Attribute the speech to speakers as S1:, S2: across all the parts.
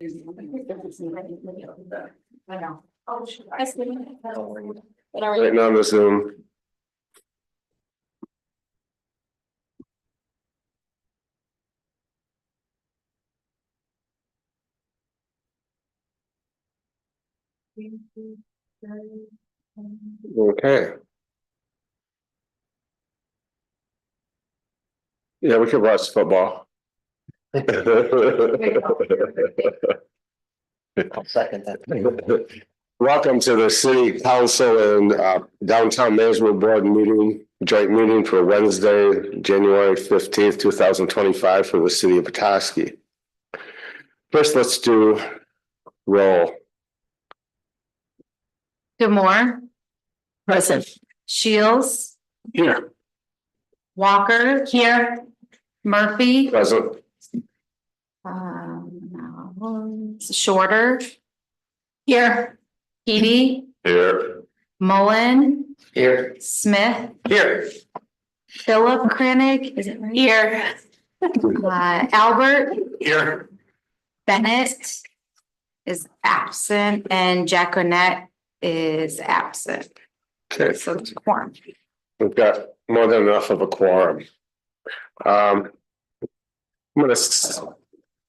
S1: I know. Oh,
S2: Right now on the Zoom. Okay. Yeah, we could watch football.
S3: I'll second that.
S2: Welcome to the City Council and Downtown Management Board meeting, joint meeting for Wednesday, January 15th, 2025 for the city of Petoskey. First, let's do roll.
S1: Demore. Present. Shields.
S2: Here.
S1: Walker. Here. Murphy.
S2: Present.
S1: Shorter. Here. Edie.
S2: Here.
S1: Mullen.
S3: Here.
S1: Smith.
S3: Here.
S1: Philip Krennic. Is it right? Here. Albert.
S3: Here.
S1: Bennett is absent and Jacqueline is absent.
S2: Okay,
S1: So it's a quorum.
S2: we've got more than enough of a quorum.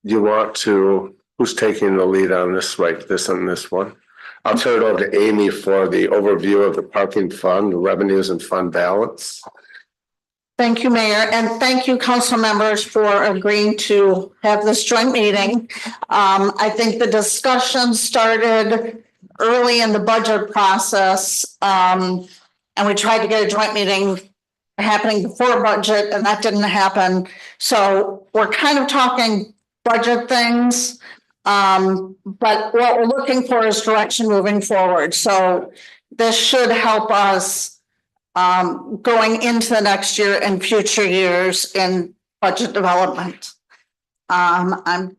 S2: You want to, who's taking the lead on this, right, this and this one? I'll turn it over to Amy for the overview of the parking fund, revenues and fund balance.
S4: Thank you, Mayor, and thank you, council members, for agreeing to have this joint meeting. I think the discussion started early in the budget process, and we tried to get a joint meeting happening before budget, and that didn't happen. So we're kind of talking budget things, but what we're looking for is direction moving forward. So this should help us going into the next year and future years in budget development. I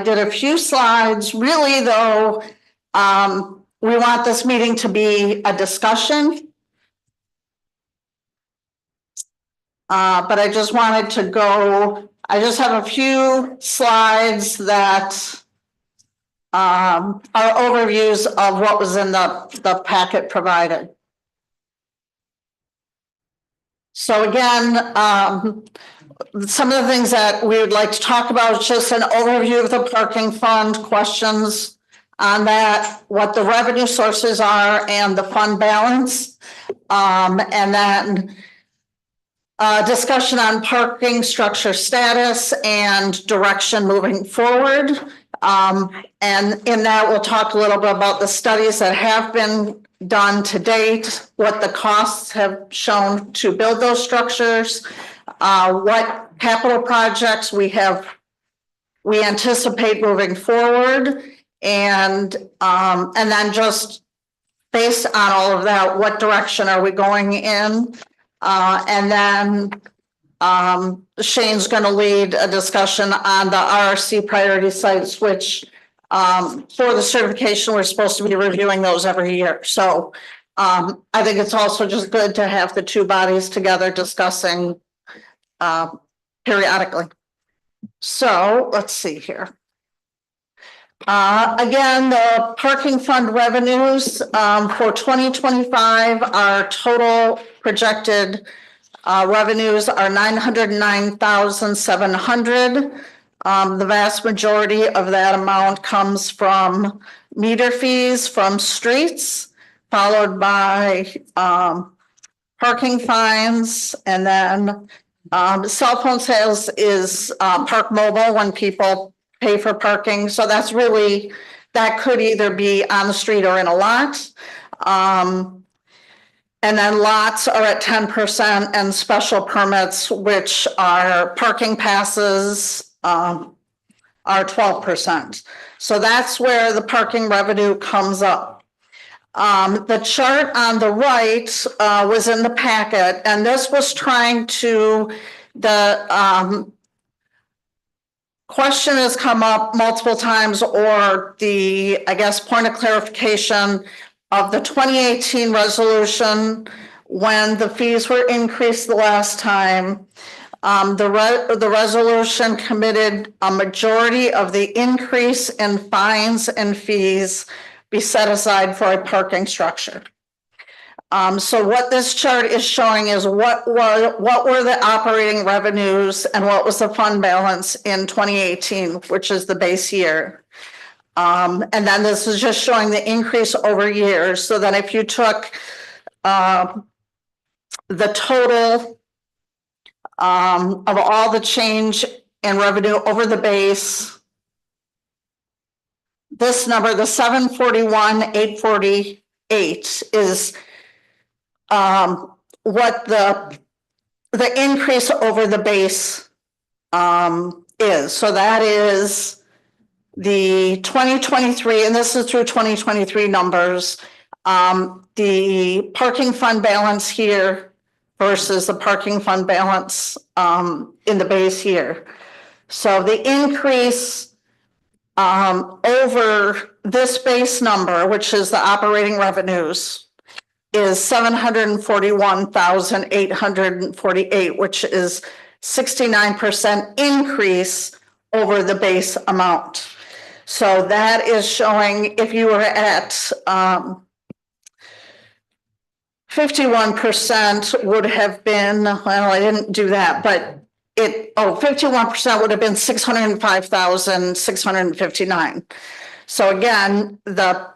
S4: did a few slides. Really, though, we want this meeting to be a discussion. But I just wanted to go, I just have a few slides that are overviews of what was in the packet provided. So again, some of the things that we would like to talk about is just an overview of the parking fund, questions on that, what the revenue sources are and the fund balance. And then discussion on parking structure status and direction moving forward. And in that, we'll talk a little bit about the studies that have been done to date, what the costs have shown to build those structures, what capital projects we anticipate moving forward, and then just based on all of that, what direction are we going in? And then Shane's going to lead a discussion on the RRC priority sites, which for the certification, we're supposed to be reviewing those every year. So I think it's also just good to have the two bodies together discussing periodically. So let's see here. Again, the parking fund revenues for 2025, our total projected revenues are $909,700. The vast majority of that amount comes from meter fees from streets, followed by parking fines, and then cell phone sales is Park Mobile when people pay for parking. So that's really, that could either be on the street or in a lot. And then lots are at 10% and special permits, which are parking passes, are 12%. So that's where the parking revenue comes up. The chart on the right was in the packet, and this was trying to, the question has come up multiple times, or the, I guess, point of clarification of the 2018 resolution when the fees were increased the last time. The resolution committed a majority of the increase in fines and fees be set aside for a parking structure. So what this chart is showing is what were the operating revenues and what was the fund balance in 2018, which is the base year. And then this is just showing the increase over years. So then if you took the total of all the change in revenue over the base, this number, the 741,848 is what the increase over the base is. So that is the 2023, and this is through 2023 numbers, the parking fund balance here versus the parking fund balance in the base here. So the increase over this base number, which is the operating revenues, is 741,848, which is 69% increase over the base amount. So that is showing if you were at 51% would have been, well, I didn't do that, but 51% would have been 605,659. So again, the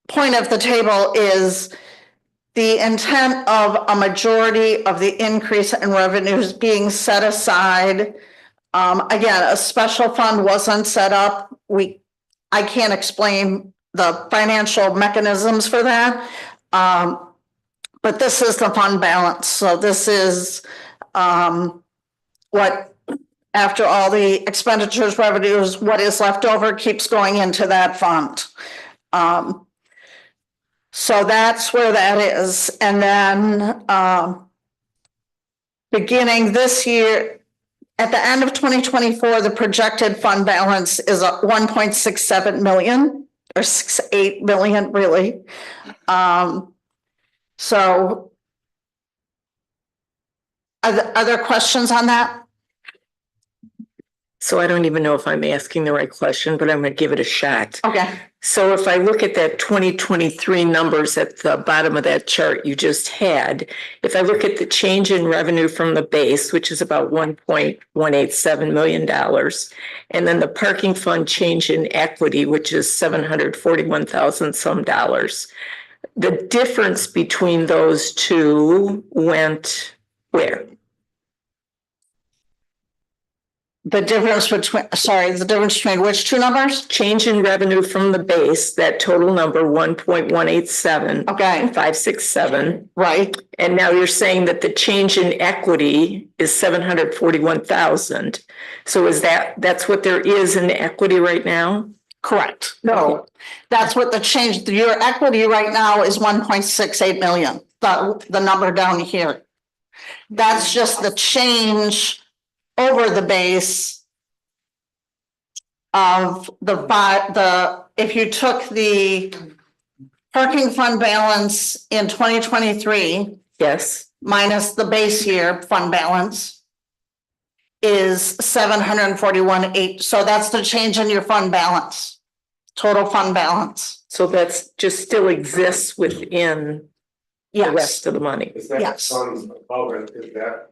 S4: point of the table is the intent of a majority of the increase in revenues being set aside. Again, a special fund wasn't set up. I can't explain the financial mechanisms for that. But this is the fund balance. So this is what, after all the expenditures, revenues, what is left over keeps going into that fund. So that's where that is. And then beginning this year, at the end of 2024, the projected fund balance is 1.67 million or 68 million, really. So are there questions on that?
S5: So I don't even know if I'm asking the right question, but I'm going to give it a shot.
S4: Okay.
S5: So if I look at that 2023 numbers at the bottom of that chart you just had, if I look at the change in revenue from the base, which is about $1.187 million, and then the parking fund change in equity, which is $741,000 some dollars, the difference between those two went where?
S4: The difference between which two numbers?
S5: Change in revenue from the base, that total number 1.187.
S4: Okay.
S5: 567.
S4: Right.
S5: And now you're saying that the change in equity is 741,000. So is that's what there is in equity right now?
S4: Correct. No, that's what the change, your equity right now is 1.68 million, the number down here. That's just the change over the base of if you took the parking fund balance in 2023.
S5: Yes.
S4: Minus the base year fund balance is 741,800. So that's the change in your fund balance, total fund balance.
S5: So that's just still exists within the rest of the money.
S2: Is that
S4: Yes.
S2: funds above it? Is that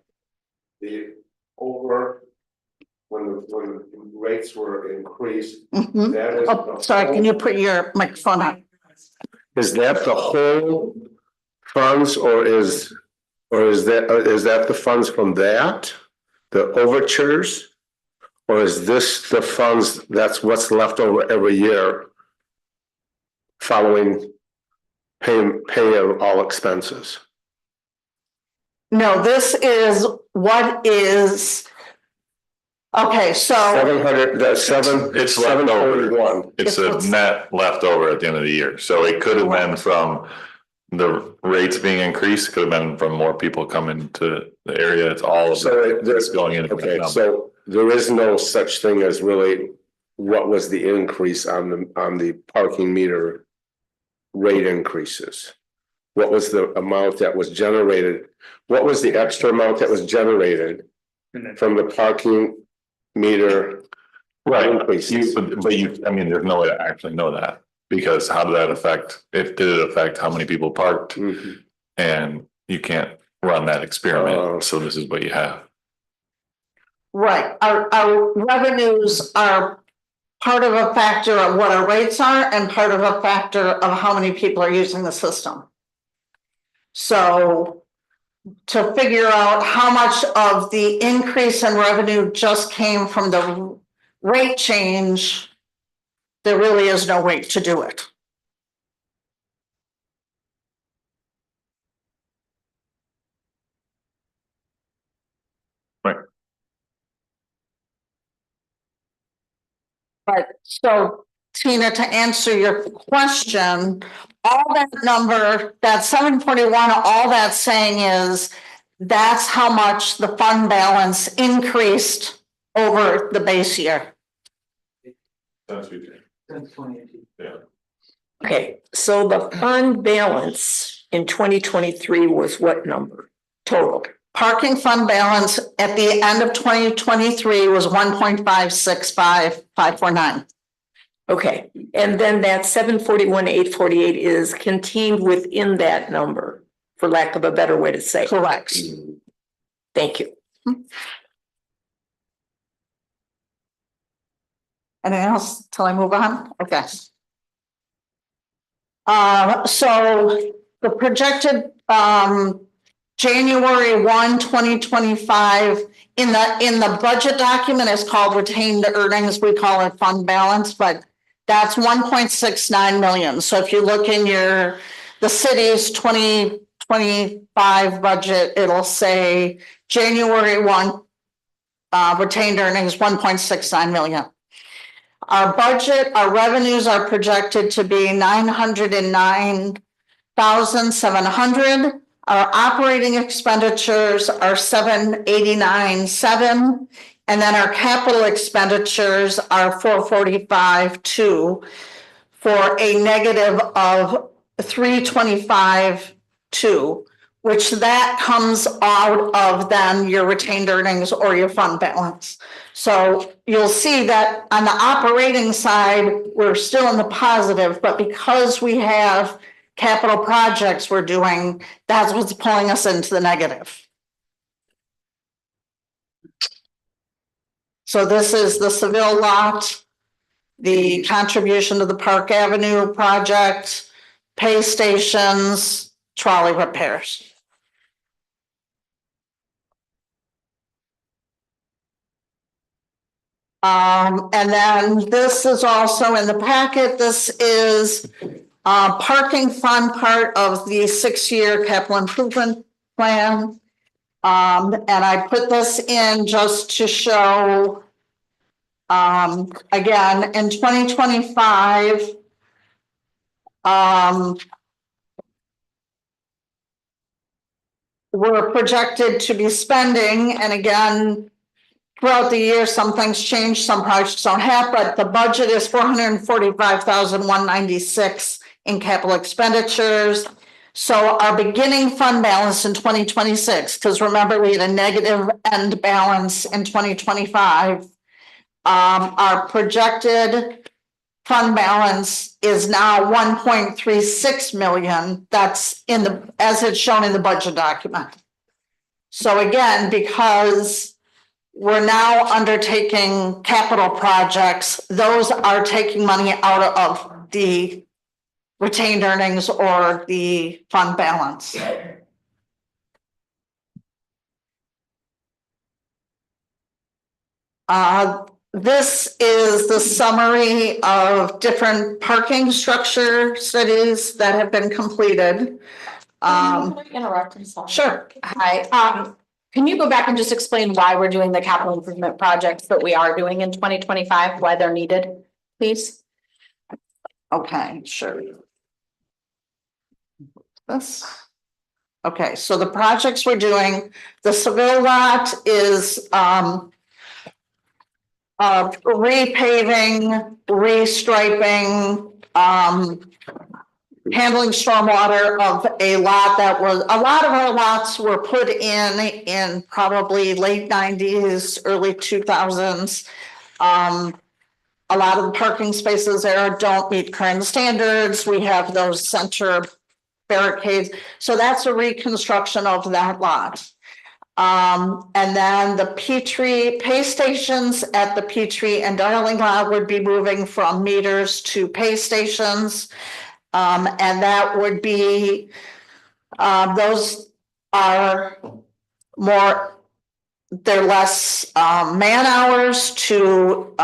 S2: the over when the rates were increased?
S4: Mhm.
S2: That is
S4: Oh, sorry, can you put your microphone on?
S2: Is that the whole funds or is that the funds from that, the overtures? Or is this the funds that's what's left over every year following paying all expenses?
S4: No, this is what is. Okay, so
S2: 700, that's
S6: It's left over.
S2: 741.
S6: It's a net left over at the end of the year. So it could have been from the rates being increased, could have been from more people coming to the area. It's all of
S2: So
S6: that's going in.
S2: Okay, so there is no such thing as really what was the increase on the parking meter rate increases? What was the amount that was generated? What was the extra amount that was generated from the parking meter.
S6: Right,
S2: Increases.
S6: I mean, there's no way to actually know that, because how did that affect, did it affect how many people parked?
S2: Mhm.
S6: And you can't run that experiment, so this is what you have.
S4: Right, our revenues are part of a factor of what our rates are and part of a factor of how many people are using the system. So to figure out how much of the increase in revenue just came from the rate change, there really is no way to do it.
S6: Right.
S4: But so Tina, to answer your question, all that number, that 741, all that's saying is that's how much the fund balance increased over the base year.
S6: Yeah.
S5: Okay, so the fund balance in 2023 was what number total?
S4: Parking fund balance at the end of 2023 was 1.565549.
S5: Okay, and then that 741,848 is contained within that number, for lack of a better way to say.
S4: Correct.
S5: Thank you.
S4: Anything else till I move on? Okay. So the projected, January 1, 2025, in the budget document is called retained earnings. We call it fund balance, but that's 1.69 million. So if you look in the city's 2025 budget, it'll say January 1, retained earnings, 1.69 million. Our budget, our revenues are projected to be 909,700. Our operating expenditures are 789,700, and then our capital expenditures are 445,200 for a negative of 325,200, which that comes out of then your retained earnings or your fund balance. So you'll see that on the operating side, we're still in the positive, but because we have capital projects we're doing, that's what's pulling us into the negative. So this is the Seville lot, the contribution to the Park Avenue project, pay stations, trolley repairs. And then this is also in the packet. This is parking fund part of the 6-year capital improvement plan. And I put this in just to show, again, in 2025, we're projected to be spending, and again, throughout the year, some things change, some projects don't have, but the budget is 445,196 in capital expenditures. So our beginning fund balance in 2026, because remember we had a negative end balance in 2025. Our projected fund balance is now 1.36 million. That's as it's shown in the budget document. So again, because we're now undertaking capital projects, those are taking money out of the retained earnings or the fund balance. This is the summary of different parking structure studies that have been completed.
S1: Can I interrupt? I'm sorry.
S4: Sure.
S1: Hi, can you go back and just explain why we're doing the capital improvement projects that we are doing in 2025, why they're needed, please?
S4: Okay, sure. This. Okay, so the projects we're doing, the Seville lot is repaving, restriping, handling stormwater of a lot that was, a lot of our lots were put in probably late nineties, early 2000s. A lot of the parking spaces there don't meet current standards. We have those center barricades. So that's a reconstruction of that lot. And then the Petrie pay stations at the Petrie and Darling lot would be moving from meters to pay stations. And that would be, those are more, they're less, man hours to,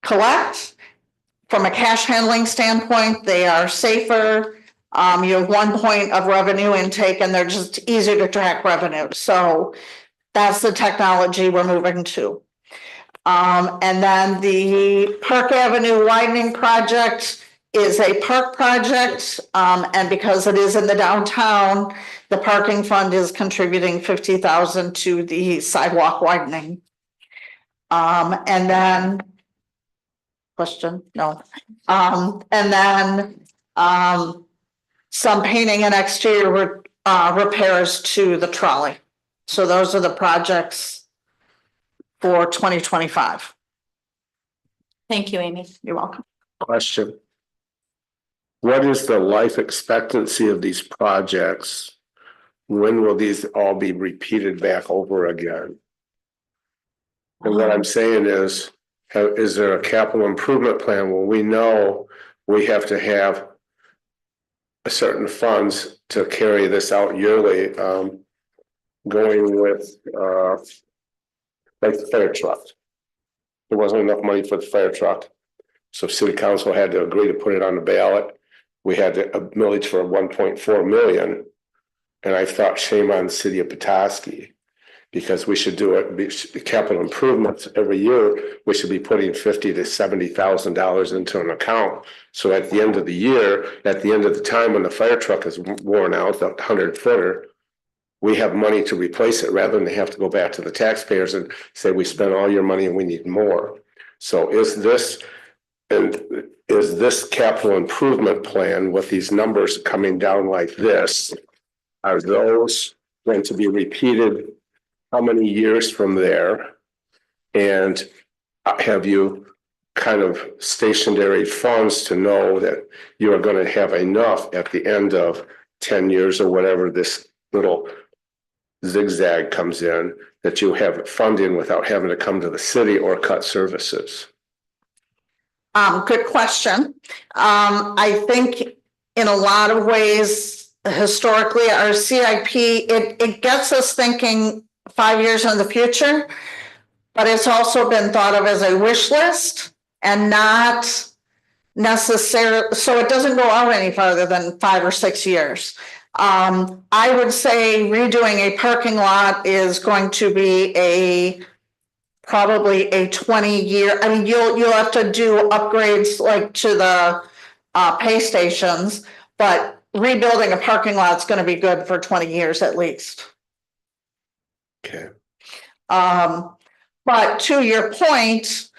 S4: collect. From a cash handling standpoint, they are safer. You have 1 point of revenue intake and they're just easier to track revenue. So that's the technology we're moving to. And then the Park Avenue widening project is a park project. And because it is in the downtown, the parking fund is contributing 50,000 to the sidewalk widening. And then question, no. And then some painting and exterior repairs to the trolley. So those are the projects for 2025.
S1: Thank you, Amy.
S4: You're welcome.
S2: Question. What is the life expectancy of these projects? When will these all be repeated back over again? And what I'm saying is there a capital improvement plan where we know we have to have a certain funds to carry this out yearly, going with like the fire truck. There wasn't enough money for the fire truck. So city council had to agree to put it on the ballot. We had a millage for 1.4 million. And I thought shame on the city of Petoskey, because we should do it, capital improvements every year. We should be putting $50,000 to $70,000 into an account. So at the end of the year, at the end of the time when the fire truck is worn out, the 100-footer, we have money to replace it rather than have to go back to the taxpayers and say, we spent all your money and we need more. So is this capital improvement plan with these numbers coming down like this, are those going to be repeated how many years from there? And have you kind of stationary funds to know that you are going to have enough at the end of 10 years or whatever this little zigzag comes in, that you have funding without having to come to the city or cut services?
S4: Good question. I think in a lot of ways, historically, our CIP, it gets us thinking 5 years in the future, but it's also been thought of as a wish list and not necessarily, so it doesn't go out any farther than 5 or 6 years. I would say redoing a parking lot is going to be probably a 20-year. I mean, you'll have to do upgrades like to the pay stations, but rebuilding a parking lot is going to be good for 20 years at least.
S2: Okay.
S4: But to your point,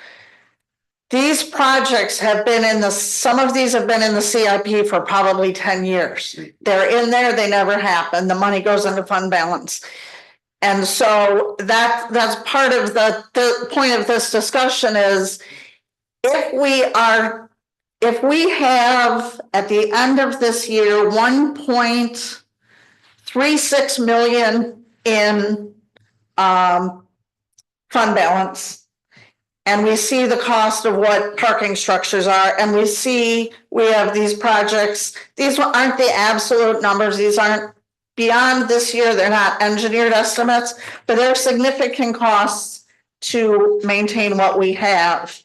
S4: these projects have been some of these have been in the CIP for probably 10 years. They're in there, they never happen. The money goes into fund balance. And so that's part of the point of this discussion is if we have at the end of this year 1.36 million in fund balance, and we see the cost of what parking structures are, and we have these projects. These aren't the absolute numbers. These aren't beyond this year. They're not engineered estimates, but they're significant costs to maintain what we have.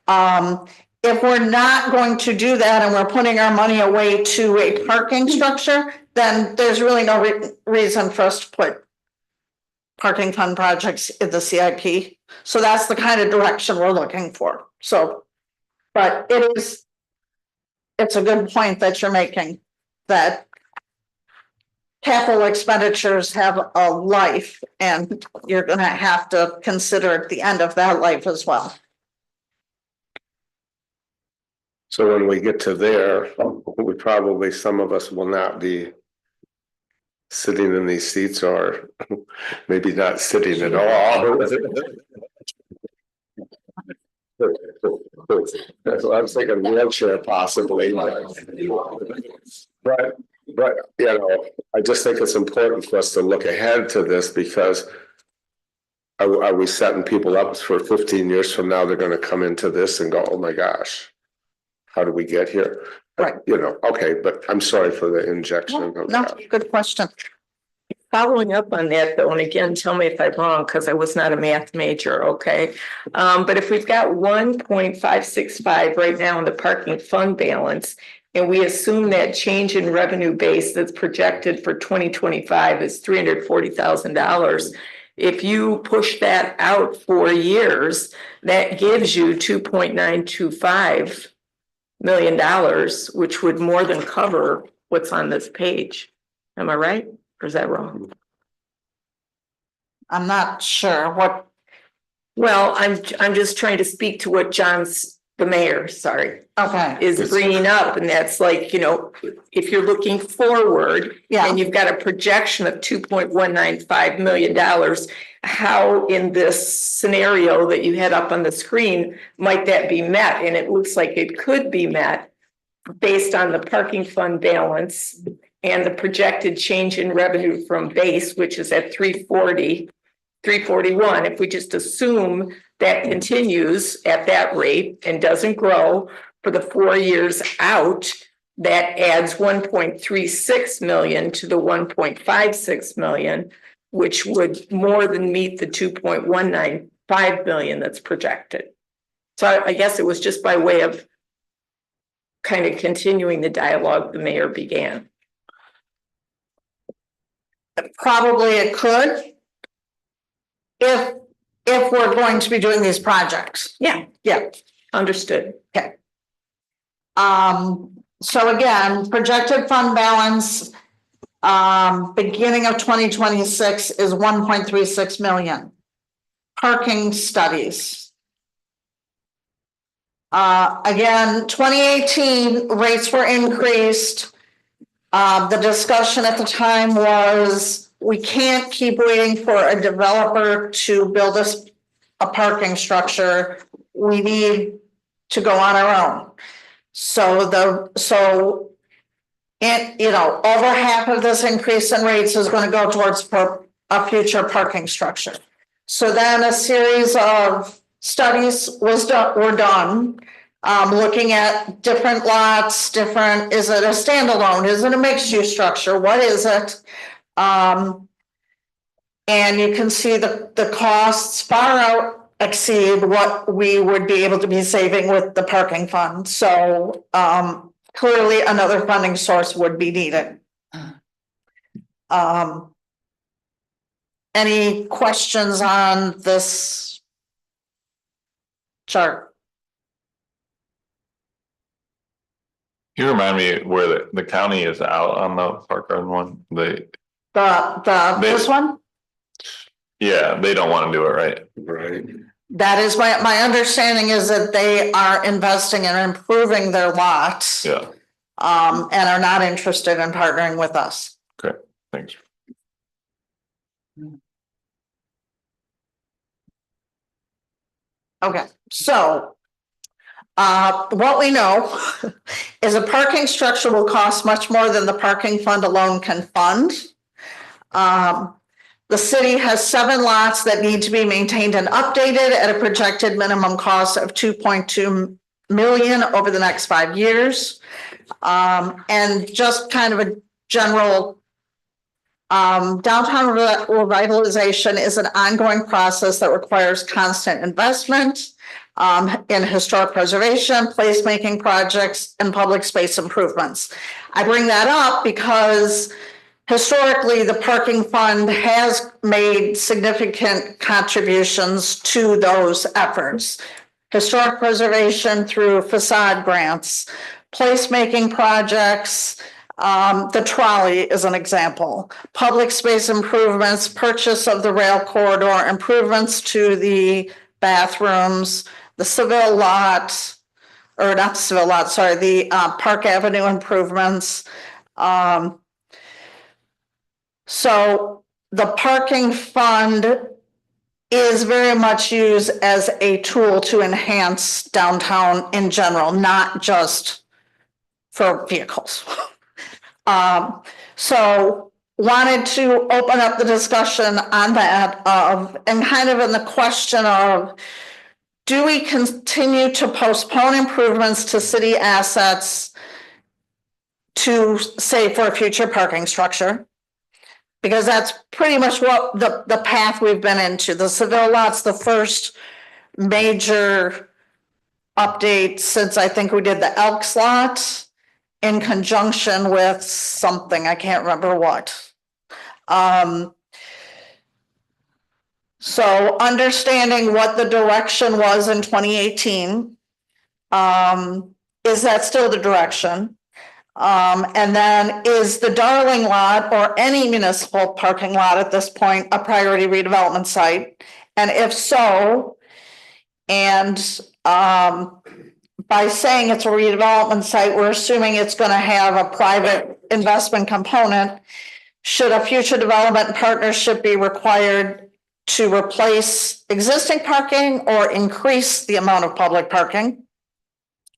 S4: If we're not going to do that and we're putting our money away to a parking structure, then there's really no reason for us to put parking fund projects in the CIP. So that's the kind of direction we're looking for. So, but it's a good point that you're making, that capital expenditures have a life and you're going to have to consider at the end of that life as well.
S2: So when we get to there, we probably, some of us will not be sitting in these seats, or maybe not sitting at all. That's what I'm thinking, wheelchair possibly. But, you know, I just think it's important for us to look ahead to this, because are we setting people up for 15 years from now? They're gonna come into this and go, oh my gosh, how did we get here?
S4: Right.
S2: You know, okay, but I'm sorry for the injection. of
S4: No,
S2: that.
S4: good question.
S5: Following up on that though, and again, tell me if I'm wrong, because I was not a math major, okay? But if we've got 1.565 right now in the parking fund balance, and we assume that change in revenue base that's projected for 2025 is $340,000. If you push that out 4 years, that gives you $2.925 million, which would more than cover what's on this page. Am I right? Or is that wrong?
S4: I'm not sure what,
S5: Well, I'm just trying to speak to what the mayor, sorry,
S4: okay,
S5: is bringing up, and that's like, you know, if you're looking forward
S4: yeah,
S5: and you've got a projection of $2.195 million, how in this scenario that you had up on the screen might that be met? And it looks like it could be met based on the parking fund balance and the projected change in revenue from base, which is at 341. If we just assume that continues at that rate and doesn't grow for the 4 years out, that adds 1.36 million to the 1.56 million, which would more than meet the 2.195 million that's projected. So I guess it was just by way of kind of continuing the dialogue the mayor began.
S4: probably it could. If we're going to be doing these projects.
S5: Yeah.
S4: Yeah.
S5: Understood.
S4: So again, projected fund balance, beginning of 2026 is 1.36 million. Parking studies. Again, 2018 rates were increased. The discussion at the time was, we can't keep waiting for a developer to build us a parking structure. We need to go on our own. And you know, over half of this increase in rates is going to go towards a future parking structure. So then a series of studies were done. Looking at different lots, is it a standalone? Is it a mixed use structure? What is it? And you can see the costs far out exceed what we would be able to be saving with the parking fund. So, clearly another funding source would be needed. Any questions on this chart?
S6: Can you remind me where the county is out on the park run one?
S4: This one?
S6: Yeah, they don't want to do it, right?
S2: Right.
S4: That is my understanding is that they are investing in improving their lots.
S6: Yeah.
S4: And are not interested in partnering with us.
S6: Okay, thanks.
S4: Okay, so what we know is a parking structure will cost much more than the parking fund alone can fund. The city has 7 lots that need to be maintained and updated at a projected minimum cost of 2.2 million over the next 5 years. And just kind of a general downtown revitalization is an ongoing process that requires constant investment in historic preservation, placemaking projects, and public space improvements. I bring that up because historically, the parking fund has made significant contributions to those efforts. Historic preservation through facade grants, placemaking projects, the trolley is an example. Public space improvements, purchase of the rail corridor, improvements to the bathrooms, the Seville lot, or not civil lots, sorry, the Park Avenue improvements. So the parking fund is very much used as a tool to enhance downtown in general, not just for vehicles. So wanted to open up the discussion on that and kind of in the question of, do we continue to postpone improvements to city assets to save for a future parking structure? Because that's pretty much what the path we've been into. The Seville lot's the first major update since I think we did the Elks lot in conjunction with something, I can't remember what. So understanding what the direction was in 2018, is that still the direction? And then is the Darling lot or any municipal parking lot at this point a priority redevelopment site? And if so, and by saying it's a redevelopment site, we're assuming it's going to have a private investment component. Should a future development partnership be required to replace existing parking or increase the amount of public parking?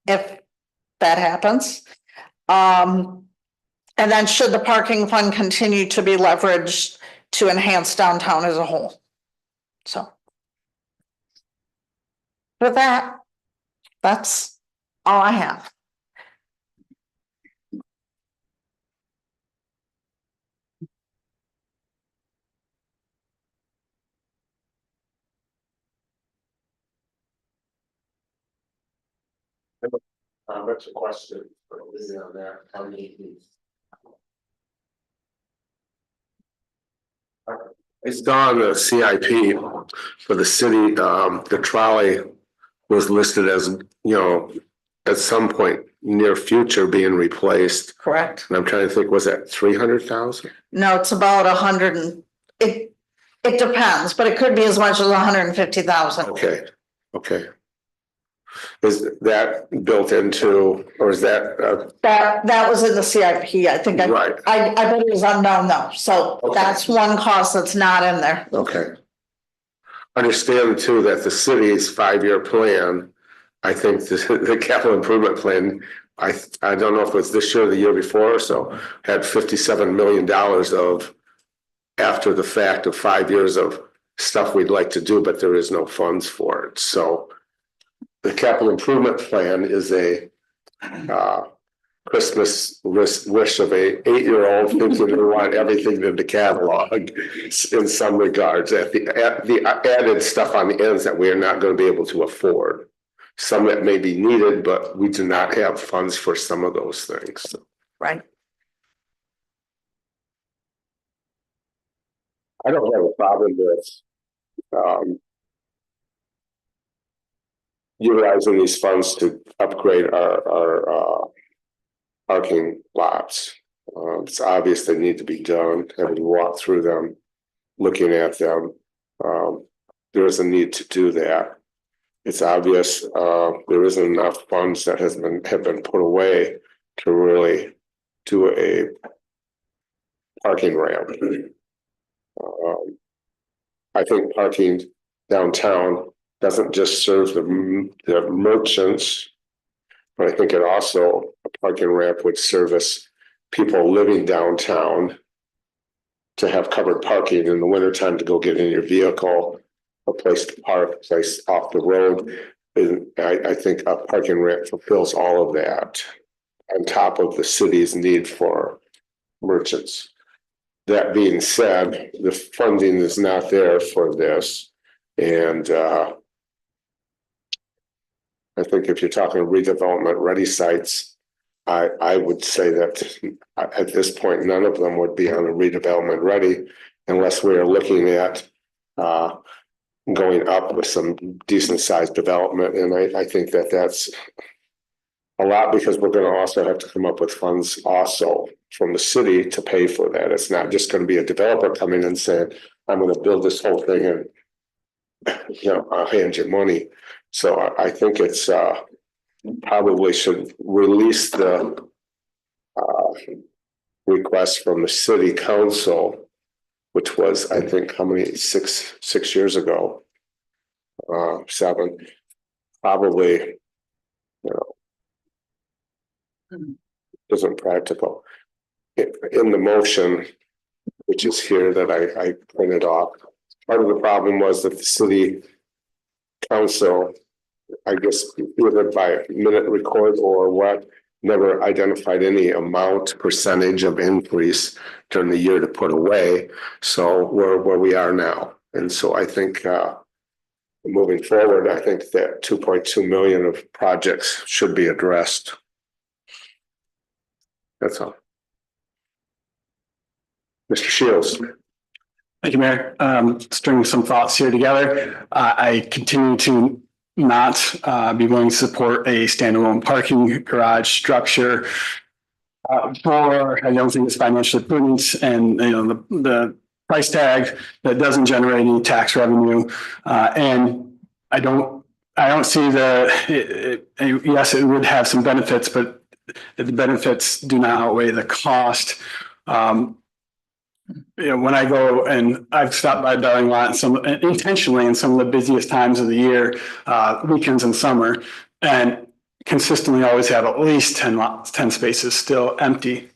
S4: If that happens. And then should the parking fund continue to be leveraged to enhance downtown as a whole? So. With that, that's all I have.
S2: That's a question for Lizzie on that. It's on the CIP for the city. The trolley was listed as, at some point near future being replaced.
S4: Correct.
S2: And I'm trying to think, was that 300,000?
S4: No, it's about 100 and it depends, but it could be as much as 150,000.
S2: Okay. Is that built into, or is that?
S4: That was in the CIP. I think
S2: Right.
S4: I bet it was unknown though. So
S2: Okay.
S4: that's one cost that's not in there.
S2: Okay. Understand too that the city's 5-year plan, I think the capital improvement plan, I don't know if it was this year or the year before or so, had $57 million of after the fact of 5 years of stuff we'd like to do, but there is no funds for it. So the capital improvement plan is a Christmas wish of a 8-year-old thinking they want everything in the catalog in some regards. At the added stuff on the ends that we are not going to be able to afford. Some that may be needed, but we do not have funds for some of those things.
S4: Right.
S2: I don't have a problem with utilizing these funds to upgrade our parking lots. It's obvious they need to be done, having walked through them, looking at them. There is a need to do that. It's obvious there isn't enough funds that have been put away to really do a parking ramp. I think parking downtown doesn't just serve the merchants, but I think it also, a parking ramp would service people living downtown to have covered parking in the wintertime to go get in your vehicle, a place to park, a place off the road. And I think a parking ramp fulfills all of that on top of the city's need for merchants. That being said, the funding is not there for this. And I think if you're talking redevelopment ready sites, I would say that at this point, none of them would be on a redevelopment ready unless we are looking at going up with some decent sized development. And I think that that's a lot because we're going to also have to come up with funds also from the city to pay for that. It's not just going to be a developer coming and saying, I'm going to build this whole thing and I'll hand you money. So I think it's probably should release the request from the city council, which was, I think, how many, six years ago? 7, probably, you know, isn't practical. In the motion, which is here that I printed off, part of the problem was that the city council, I guess, either by minute record or what, never identified any amount, percentage of increase during the year to put away. So we're where we are now. And so I think moving forward, I think that 2.2 million of projects should be addressed. That's all. Mr. Shields.
S7: Thank you, Mayor. String some thoughts here together. I continue to not be willing to support a standalone parking garage structure. I don't think it's financially prudent, and the price tag that doesn't generate any tax revenue, and I don't see yes, it would have some benefits, but the benefits do not outweigh the cost. When I go, and I've stopped by Darling Lot intentionally in some of the busiest times of the year, weekends and summer, and consistently always have at least 10 spaces still empty.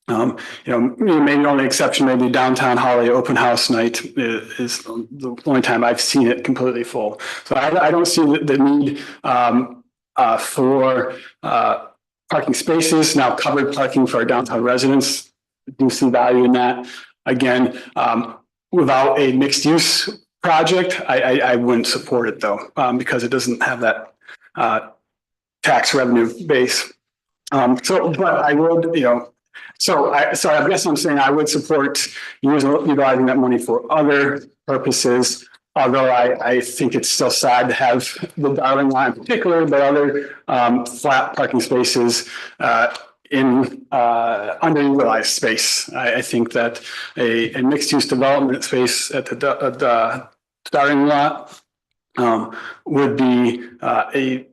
S7: Maybe the only exception, maybe downtown Holly open house night is the only time I've seen it completely full. So I don't see the need for parking spaces. Now, covered parking for our downtown residents, do see value in that. Again, without a mixed use project, I wouldn't support it though, because it doesn't have that tax revenue base. But I would, so I guess I'm saying I would support utilizing that money for other purposes. Although I think it's still sad to have the Darling Line in particular, but other flat parking spaces in underutilized space. I think that a mixed-use development space at the Darling Lot would be a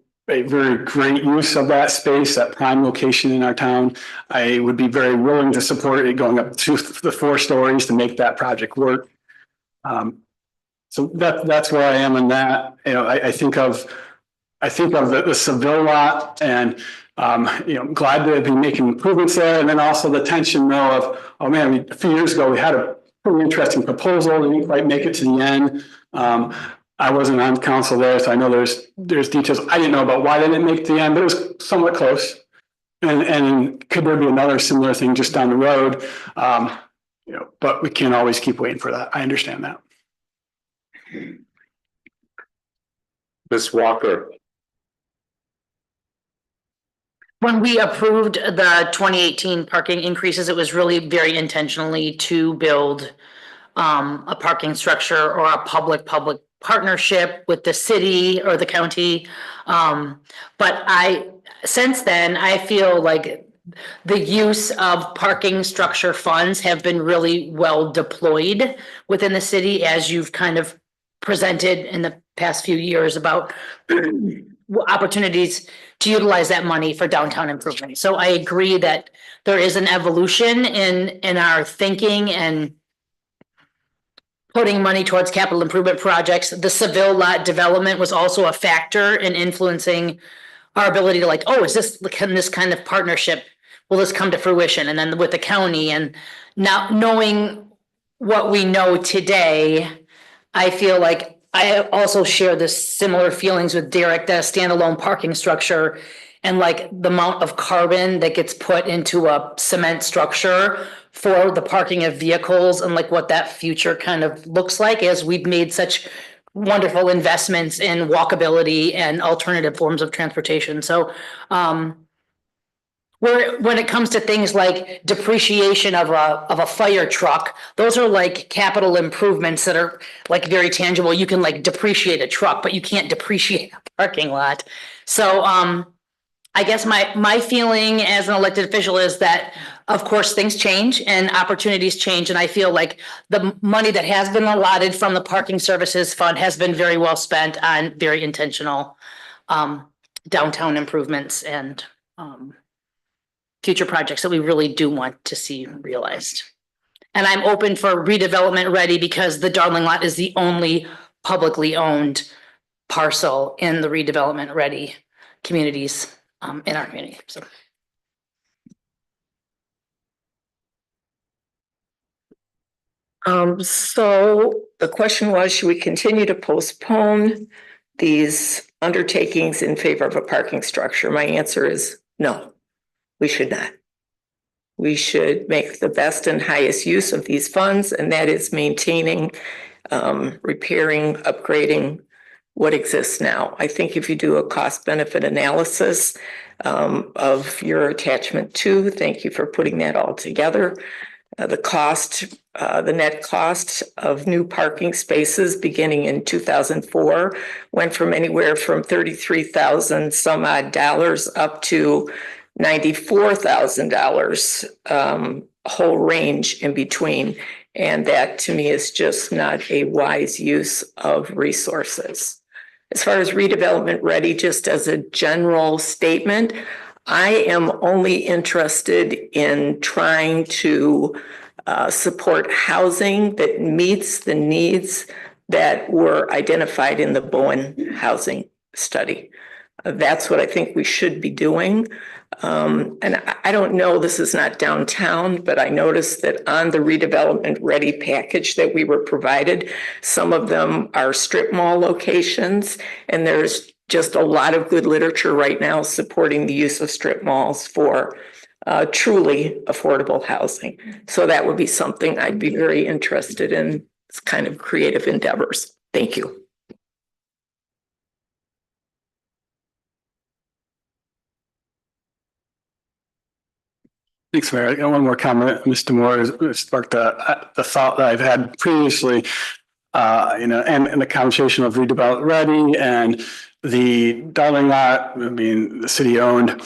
S7: very great use of that space, that prime location in our town. I would be very willing to support it going up to the 4 stories to make that project work. So that's where I am in that. I think of the Seville lot, and glad to be making improvements there. And then also the tension though of, oh man, a few years ago we had a pretty interesting proposal. We didn't quite make it to the end. I wasn't on council there, so I know there's details I didn't know about why they didn't make it to the end, but it was somewhat close. And could there be another similar thing just down the road? But we can't always keep waiting for that. I understand that.
S2: Ms. Walker.
S1: When we approved the 2018 parking increases, it was really very intentionally to build a parking structure or a public partnership with the city or the county. But since then, I feel like the use of parking structure funds have been really well deployed within the city, as you've kind of presented in the past few years about opportunities to utilize that money for downtown improvement. So I agree that there is an evolution in our thinking and putting money towards capital improvement projects. The Seville lot development was also a factor in influencing our ability to can this kind of partnership, will this come to fruition? And then with the county, and now knowing what we know today, I feel like I also share the similar feelings with Derek, that a standalone parking structure and like the amount of carbon that gets put into a cement structure for the parking of vehicles, and like what that future kind of looks like, as we've made such wonderful investments in walkability and alternative forms of transportation. So when it comes to things like depreciation of a fire truck, those are like capital improvements that are like very tangible. You can like depreciate a truck, but you can't depreciate a parking lot. So I guess my feeling as an elected official is that, of course, things change and opportunities change. And I feel like the money that has been allotted from the parking services fund has been very well spent on very intentional downtown improvements and future projects that we really do want to see realized. And I'm open for redevelopment ready because the Darling lot is the only publicly owned parcel in the redevelopment ready communities in our community. So.
S5: So the question was, should we continue to postpone these undertakings in favor of a parking structure? My answer is no, we should not. We should make the best and highest use of these funds, and that is maintaining, repairing, upgrading what exists now. I think if you do a cost benefit analysis of your attachment 2, thank you for putting that all together. The net cost of new parking spaces beginning in 2004 went from anywhere from $33,000 some odd dollars up to $94,000, a whole range in between. And that to me is just not a wise use of resources. As far as redevelopment ready, just as a general statement, I am only interested in trying to support housing that meets the needs that were identified in the Bowen housing study. That's what I think we should be doing. And I don't know, this is not downtown, but I noticed that on the redevelopment ready package that we were provided, some of them are strip mall locations, and there's just a lot of good literature right now supporting the use of strip malls for truly affordable housing. So that would be something I'd be very interested in, kind of creative endeavors. Thank you.
S7: Thanks, Mayor. I got one more comment. Mr. Moore has sparked the thought that I've had previously, and the conversation of redevelopment ready and the Darling lot, I mean, the city owned.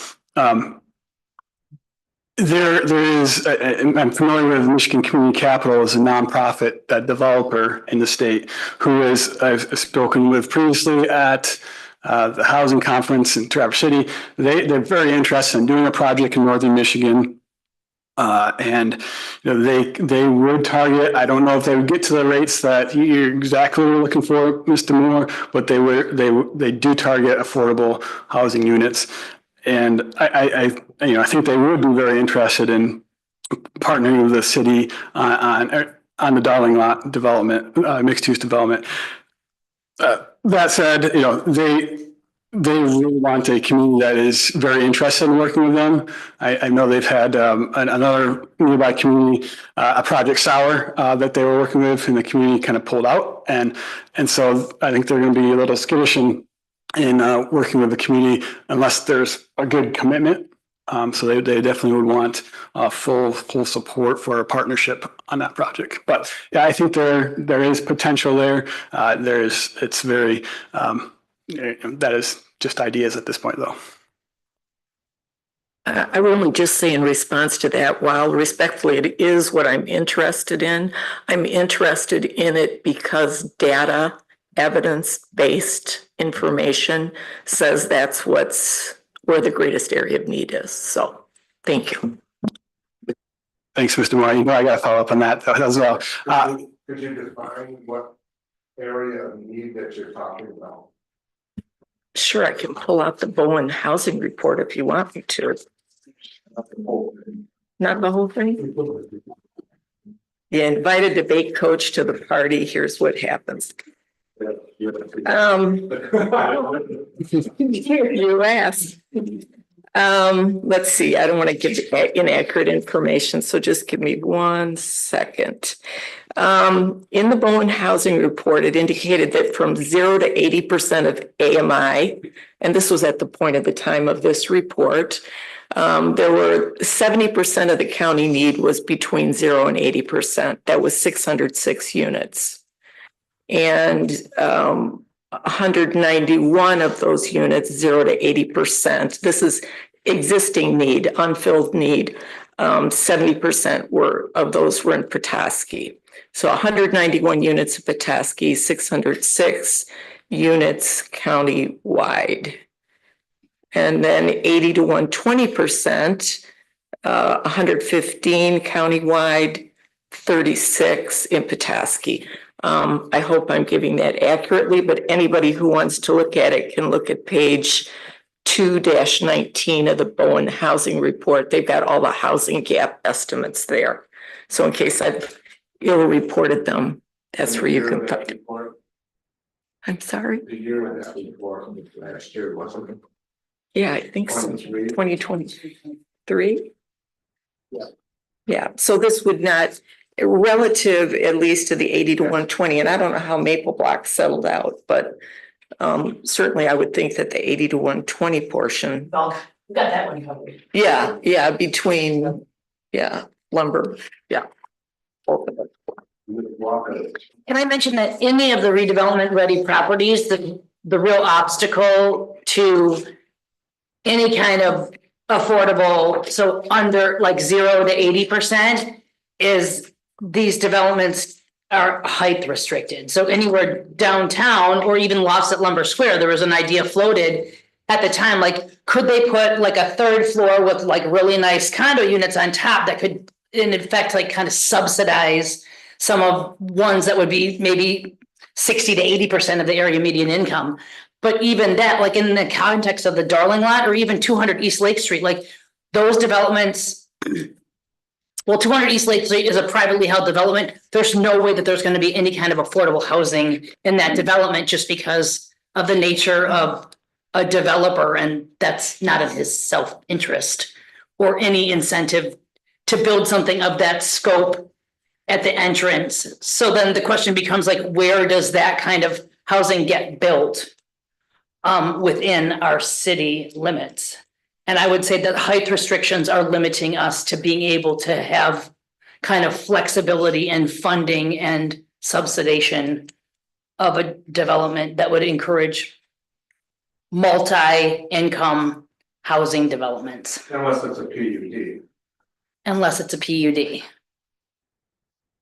S7: There is, I'm familiar with Michigan Community Capital as a nonprofit developer in the state who I've spoken with previously at the housing conference in Traverse City. They're very interested in doing a project in northern Michigan. And they would target, I don't know if they would get to the rates that you're exactly looking for, Mr. Moore, but they do target affordable housing units. And I think they would be very interested in partnering with the city on the Darling lot development, mixed use development. That said, they really want a community that is very interested in working with them. I know they've had another nearby community, a Project Sour, that they were working with, and the community kind of pulled out. And so I think they're going to be a little skittish in working with the community unless there's a good commitment. So they definitely would want full support for a partnership on that project. But yeah, I think there is potential there. It's very, that is just ideas at this point, though.
S5: I will only just say in response to that, while respectfully it is what I'm interested in it because data, evidence-based information says that's where the greatest area of need is. So thank you.
S7: Thanks, Mr. Moore. I got to follow up on that as well.
S2: Could you define what area of need that you're talking about?
S5: Sure, I can pull out the Bowen housing report if you want me to. Not the whole thing? You invite a debate coach to the party, here's what happens. You asked. Let's see, I don't want to give inaccurate information, so just give me 1 second. In the Bowen housing report, it indicated that from 0 to 80% of AMI, and this was at the point of the time of this report, there were 70% of the county need was between 0 and 80%. That was 606 units. And 191 of those units, 0 to 80%. This is existing need, unfilled need. 70% of those were in Petoskey. So 191 units in Petoskey, 606 units county-wide. And then 80 to 120%, 115 countywide, 36 in Petoskey. I hope I'm giving that accurately, but anybody who wants to look at it can look at page 2-19 of the Bowen Housing Report. They've got all the housing gap estimates there. So in case I've ill-reported them, that's where you can find it. I'm sorry?
S2: The year and that before last year, wasn't it?
S5: Yeah, I think so. 2023?
S2: Yeah.
S5: Yeah, so this would not, relative at least to the 80 to 120, and I don't know how Maple Block settled out, but certainly I would think that the 80 to 120 portion.
S1: Well, we got that one covered.
S5: Yeah, between, lumber, yeah. Both of them.
S1: Can I mention that any of the redevelopment ready properties, the real obstacle to any kind of affordable, so under like 0 to 80% is these developments are height restricted. So anywhere downtown or even lofts at Lumber Square, there was an idea floated at the time, like, could they put like a third floor with like really nice condo units on top that could in effect like kind of subsidize some of ones that would be maybe 60 to 80% of the area median income. But even that, like in the context of the Darling lot or even 200 East Lake Street, like those developments, well, 200 East Lake Street is a privately held development. There's no way that there's going to be any kind of affordable housing in that development just because of the nature of a developer. And that's not in his self-interest or any incentive to build something of that scope at the entrance. So then the question becomes like, where does that kind of housing get built within our city limits? And I would say that height restrictions are limiting us to being able to have kind of flexibility and funding and subsidization of a development that would encourage multi-income housing developments.
S2: Unless it's a PUD.
S1: Unless it's a PUD.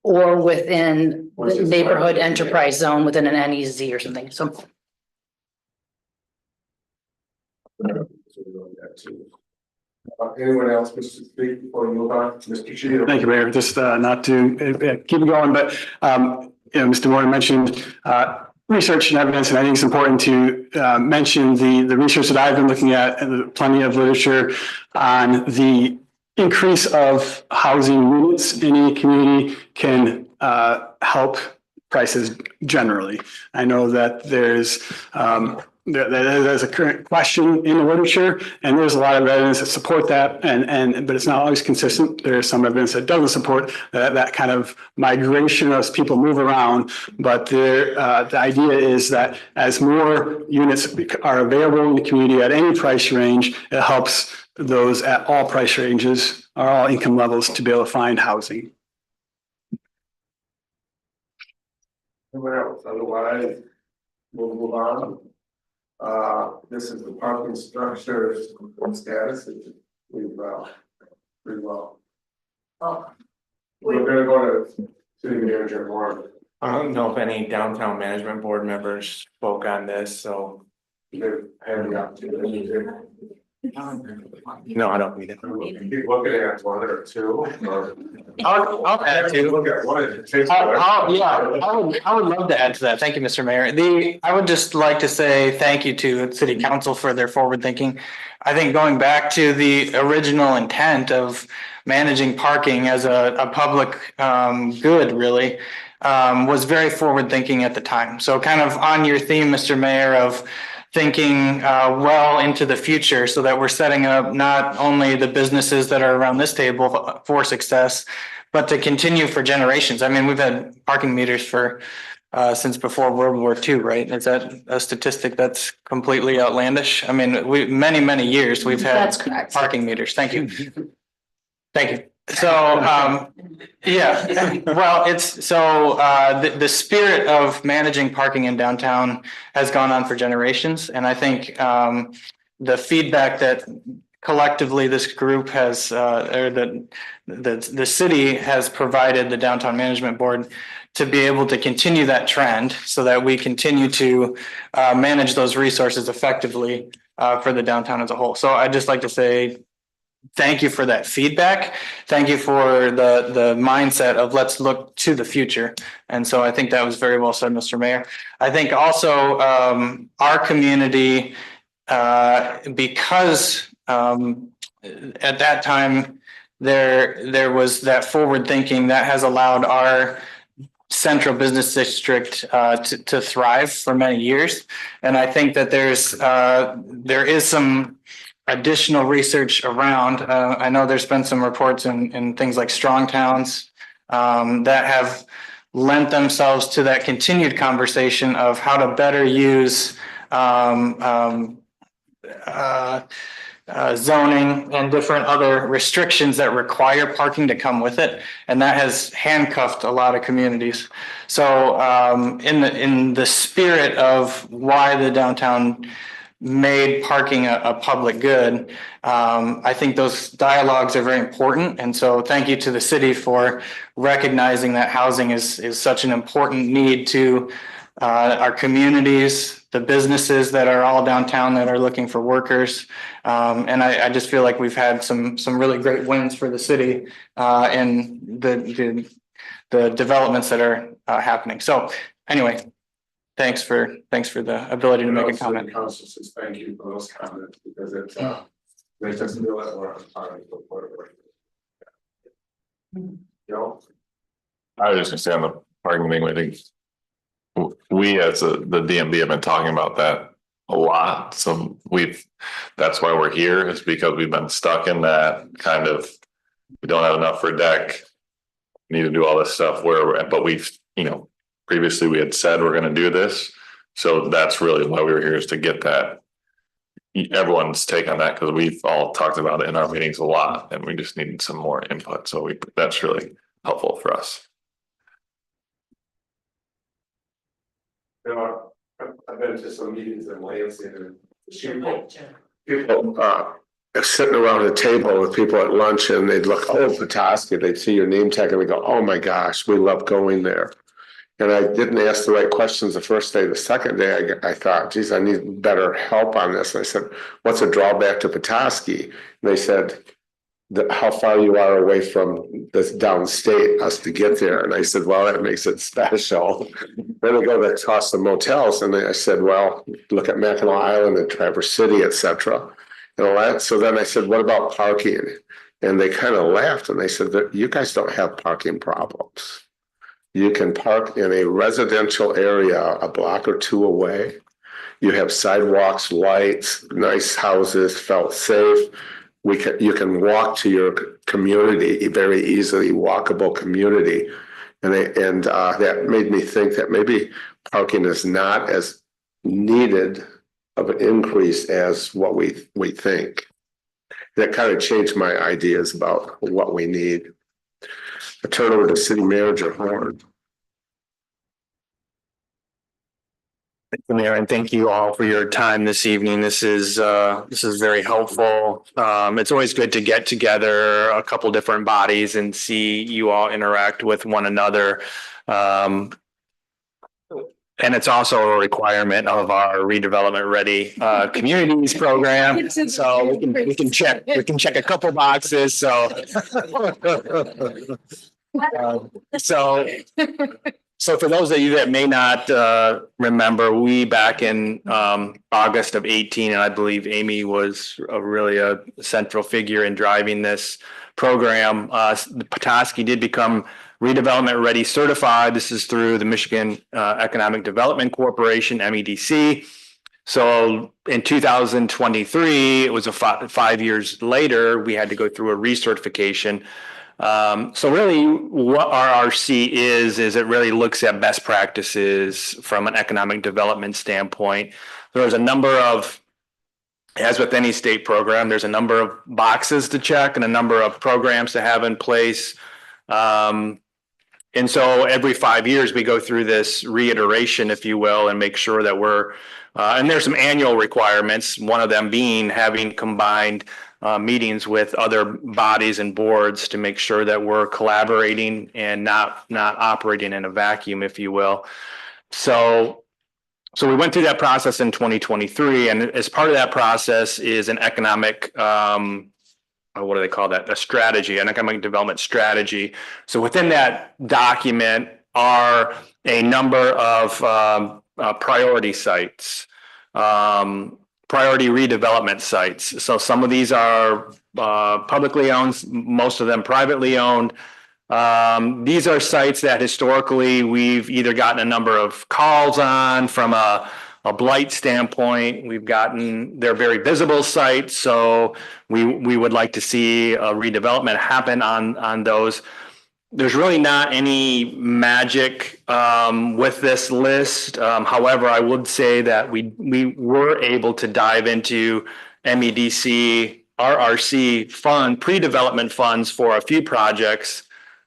S1: Or within the neighborhood enterprise zone within an NEZ or something, so.
S2: Anyone else wish to speak before we move on? Mr. Shield.
S7: Thank you, Mayor. Just not to keep it going, but Mr. Moore mentioned research and evidence, and I think it's important to mention the research that I've been looking at and plenty of literature on the increase of housing units in any community can help prices generally. I know that there's a current question in the literature, and there's a lot of evidence that support that, but it's not always consistent. There's some evidence that doesn't support that kind of migration as people move around. But the idea is that as more units are available in the community at any price range, it helps those at all price ranges or all income levels to be able to find housing.
S2: Anyone else? Otherwise, we'll move on. This is the parking structure status. We've pretty well. We're gonna go to city manager more.
S8: I don't know if any downtown management board members spoke on this, so.
S2: They've had the opportunity to.
S8: No, I don't need it.
S2: Keep looking at one or two.
S8: I'll add to.
S2: Look at one.
S8: I would love to add to that. Thank you, Mr. Mayor. I would just like to say thank you to City Council for their forward thinking. I think going back to the original intent of managing parking as a public good really was very forward thinking at the time. So kind of on your theme, Mr. Mayor, of thinking well into the future so that we're setting up not only the businesses that are around this table for success, but to continue for generations. I mean, we've had parking meters for since before World War II, right? Is that a statistic that's completely outlandish? I mean, many years we've had
S1: That's correct.
S8: parking meters. Thank you. Thank you. So, yeah, well, it's so the spirit of managing parking in downtown has gone on for generations. And I think the feedback that collectively this group has, or the city has provided the Downtown Management Board to be able to continue that trend so that we continue to manage those resources effectively for the downtown as a whole. So I'd just like to say thank you for that feedback. Thank you for the mindset of let's look to the future. And so I think that was very well said, Mr. Mayor. I think also our community, because at that time there was that forward thinking that has allowed our central business district to thrive for many years. And I think that there is some additional research around. I know there's been some reports in things like strong towns that have lent themselves to that continued conversation of how to better use zoning and different other restrictions that require parking to come with it. And that has handcuffed a lot of communities. So in the spirit of why the downtown made parking a public good, I think those dialogues are very important. And so thank you to the city for recognizing that housing is such an important need to our communities, the businesses that are all downtown that are looking for workers. And I just feel like we've had some really great wins for the city and the developments that are happening. So anyway, thanks for the ability to make a comment.
S2: Council says thank you for those comments because it makes us feel that we're on time.
S6: I was just gonna say on the parking thing, I think we as the DMB have been talking about that a lot. So that's why we're here, is because we've been stuck in that kind of, we don't have enough for deck, need to do all this stuff but we've, previously we had said we're going to do this. So that's really why we were here, is to get that, everyone's take on that, because we've all talked about it in our meetings a lot and we just needed some more input. So that's really helpful for us.
S2: I've been to some meetings in Lansing and people sitting around a table with people at lunch and they'd look, oh, Petoskey, they'd see your name tag and they go, oh my gosh, we love going there. And I didn't ask the right questions the first day. The second day, I thought, geez, I need better help on this. And I said, what's a drawback to Petoskey? And they said, how far you are away from this downstate, us to get there. And I said, well, that makes it special. Then I go to toss the motels. And I said, well, look at Mackinac Island and Traverse City, etc. And all that. So then I said, what about parking? And they kind of laughed and they said that you guys don't have parking problems. You can park in a residential area a block or two away. You have sidewalks, lights, nice houses, felt safe. You can walk to your community, a very easily walkable community. And that made me think that maybe parking is not as needed of an increase as what we think. That kind of changed my ideas about what we need. I turn over to City Manager Horn.
S9: Thank you, Mayor, and thank you all for your time this evening. This is very helpful. It's always good to get together a couple different bodies and see you all interact with one another. And it's also a requirement of our redevelopment ready communities program. So we can check a couple boxes. So for those of you that may not remember, we back in August of 18, and I believe Amy was really a central figure in driving this program. Petoskey did become redevelopment ready certified. This is through the Michigan Economic Development Corporation, MEDC. So in 2023, it was 5 years later, we had to go through a recertification. So really what RRC is it really looks at best practices from an economic development standpoint. There's a number of, as with any state program, there's a number of boxes to check and a number of programs to have in place. And so every 5 years we go through this reiteration, if you will, and make sure that we're, and there's some annual requirements, one of them being having combined meetings with other bodies and boards to make sure that we're collaborating and not operating in a vacuum, if you will. So So we went through that process in 2023, and as part of that process is an economic, what do they call that? A strategy, an economic development strategy. So within that document are a number of priority sites, priority redevelopment sites. So some of these are publicly owned, most of them privately owned. These are sites that historically we've either gotten a number of calls on from a blight standpoint. They're very visible sites, so we would like to see a redevelopment happen on those. There's really not any magic with this list. However, I would say that we were able to dive into MEDC, RRC fund, pre-development funds for a few projects.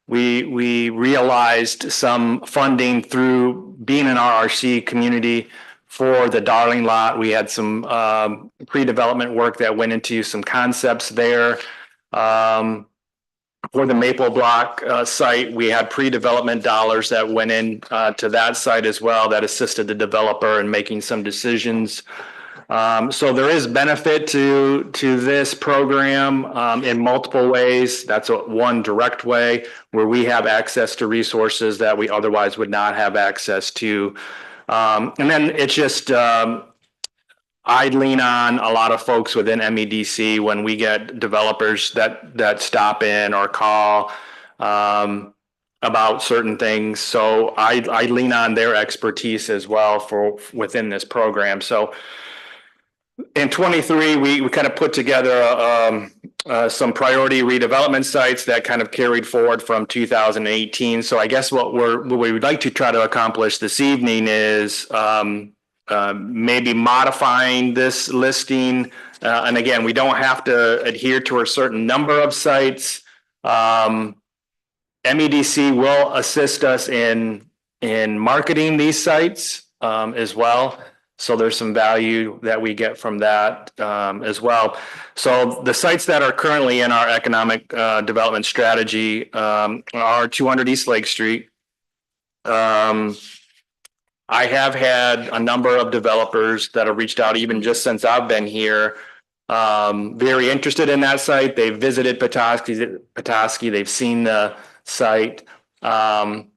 S9: We realized some funding through being an RRC community for the Darling lot. We had some pre-development work that went into some concepts there. For the Maple Block site, we had pre-development dollars that went in to that site as well that assisted the developer in making some decisions. So there is benefit to this program in multiple ways. That's one direct way where we have access to resources that we otherwise would not have access to. And then it's just I lean on a lot of folks within MEDC when we get developers that stop in or call about certain things. So I lean on their expertise as well for within this program. So in 23, we kind of put together some priority redevelopment sites that kind of carried forward from 2018. So I guess what we would like to try to accomplish this evening is maybe modifying this listing. And again, we don't have to adhere to a certain number of sites. MEDC will assist us in marketing these sites as well. So there's some value that we get from that as well. So the sites that are currently in our economic development strategy are 200 East Lake Street. I have had a number of developers that have reached out even just since I've been here, very interested in that site. They've visited Petoskey. They've seen the site. The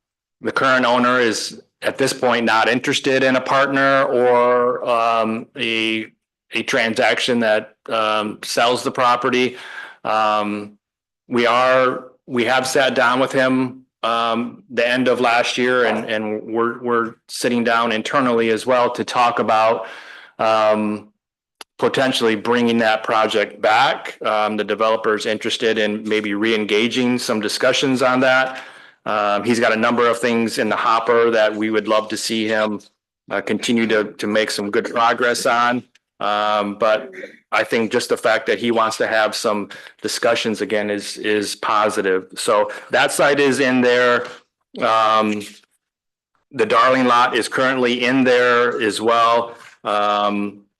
S9: current owner is at this point not interested in a partner or a transaction that sells the property. We have sat down with him the end of last year, and we're sitting down internally as well to talk about potentially bringing that project back. The developer's interested in maybe re-engaging some discussions on that. He's got a number of things in the hopper that we would love to see him continue to make some good progress on. But I think just the fact that he wants to have some discussions again is positive. So that site is in there. The Darling lot is currently in there as well.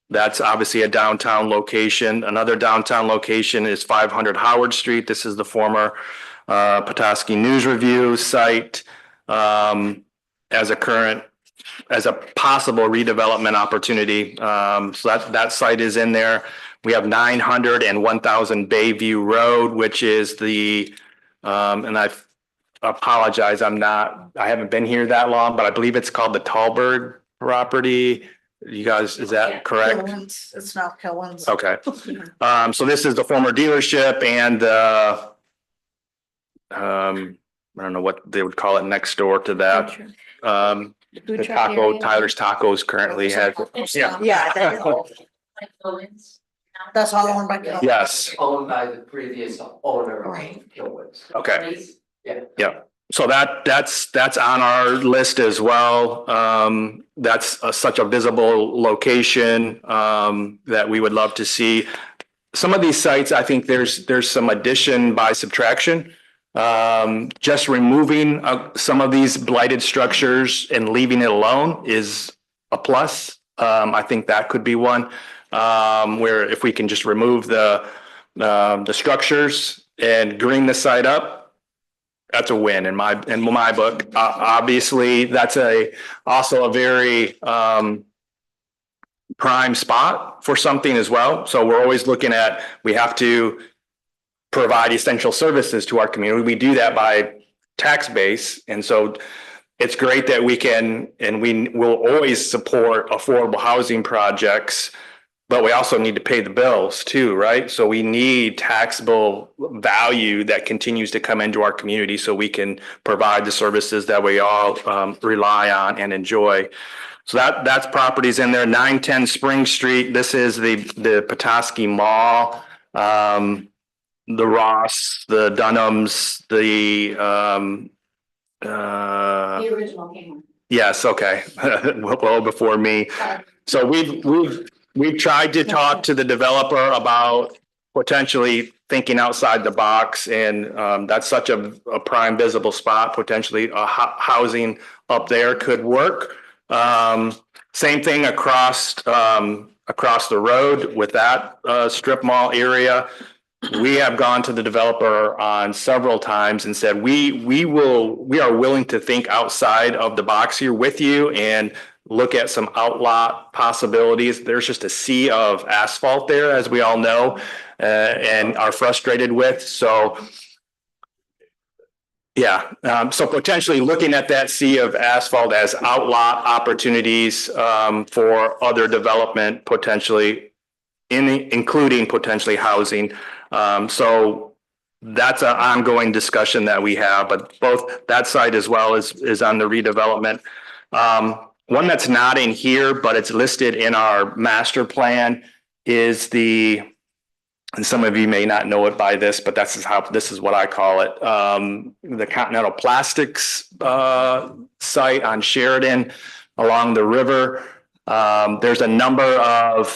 S9: That's obviously a downtown location. Another downtown location is 500 Howard Street. This is the former Petoskey News Review site as a possible redevelopment opportunity. So that site is in there. We have 900 and 1000 Bayview Road, which is and I apologize, I haven't been here that long, but I believe it's called the Tallberg property. You guys, is that correct?
S4: Killens. It's not Killens.
S9: Okay. So this is the former dealership and I don't know what they would call it next door to that. The Tyler's Tacos currently has.
S4: Yeah. That's all owned by Killens.
S9: Yes.
S3: Owned by the previous owner.
S4: Right.
S9: Okay. Yeah. So that's on our list as well. That's such a visible location that we would love to see. Some of these sites, I think there's some addition by subtraction. Just removing some of these blighted structures and leaving it alone is a plus. I think that could be one where if we can just remove the structures and green the site up, that's a win in my book. Obviously, that's also a very prime spot for something as well. So we're always looking at, we have to provide essential services to our community. We do that by tax base. And so it's great that we can, and we will always support affordable housing projects, but we also need to pay the bills too, right? So we need taxable value that continues to come into our community so we can provide the services that we all rely on and enjoy. So that's properties in there. 910 Spring Street. This is the Petoskey Mall, the Ross, the Dunhams, the
S4: original game.
S9: yes, okay. Well, before me. So we've tried to talk to the developer about potentially thinking outside the box, and that's such a prime visible spot. Potentially housing up there could work. Same thing across the road with that strip mall area. We have gone to the developer on several times and said, we are willing to think outside of the box here with you and look at some outlot possibilities. There's just a sea of asphalt there, as we all know, and are frustrated with. So yeah, so potentially looking at that sea of asphalt as outlot opportunities for other development, potentially including potentially housing. So that's an ongoing discussion that we have, but both that site as well is on the redevelopment. One that's not in here, but it's listed in our master plan is and some of you may not know it by this, but this is what I call it. The Continental Plastics site on Sheridan along the river. There's a number of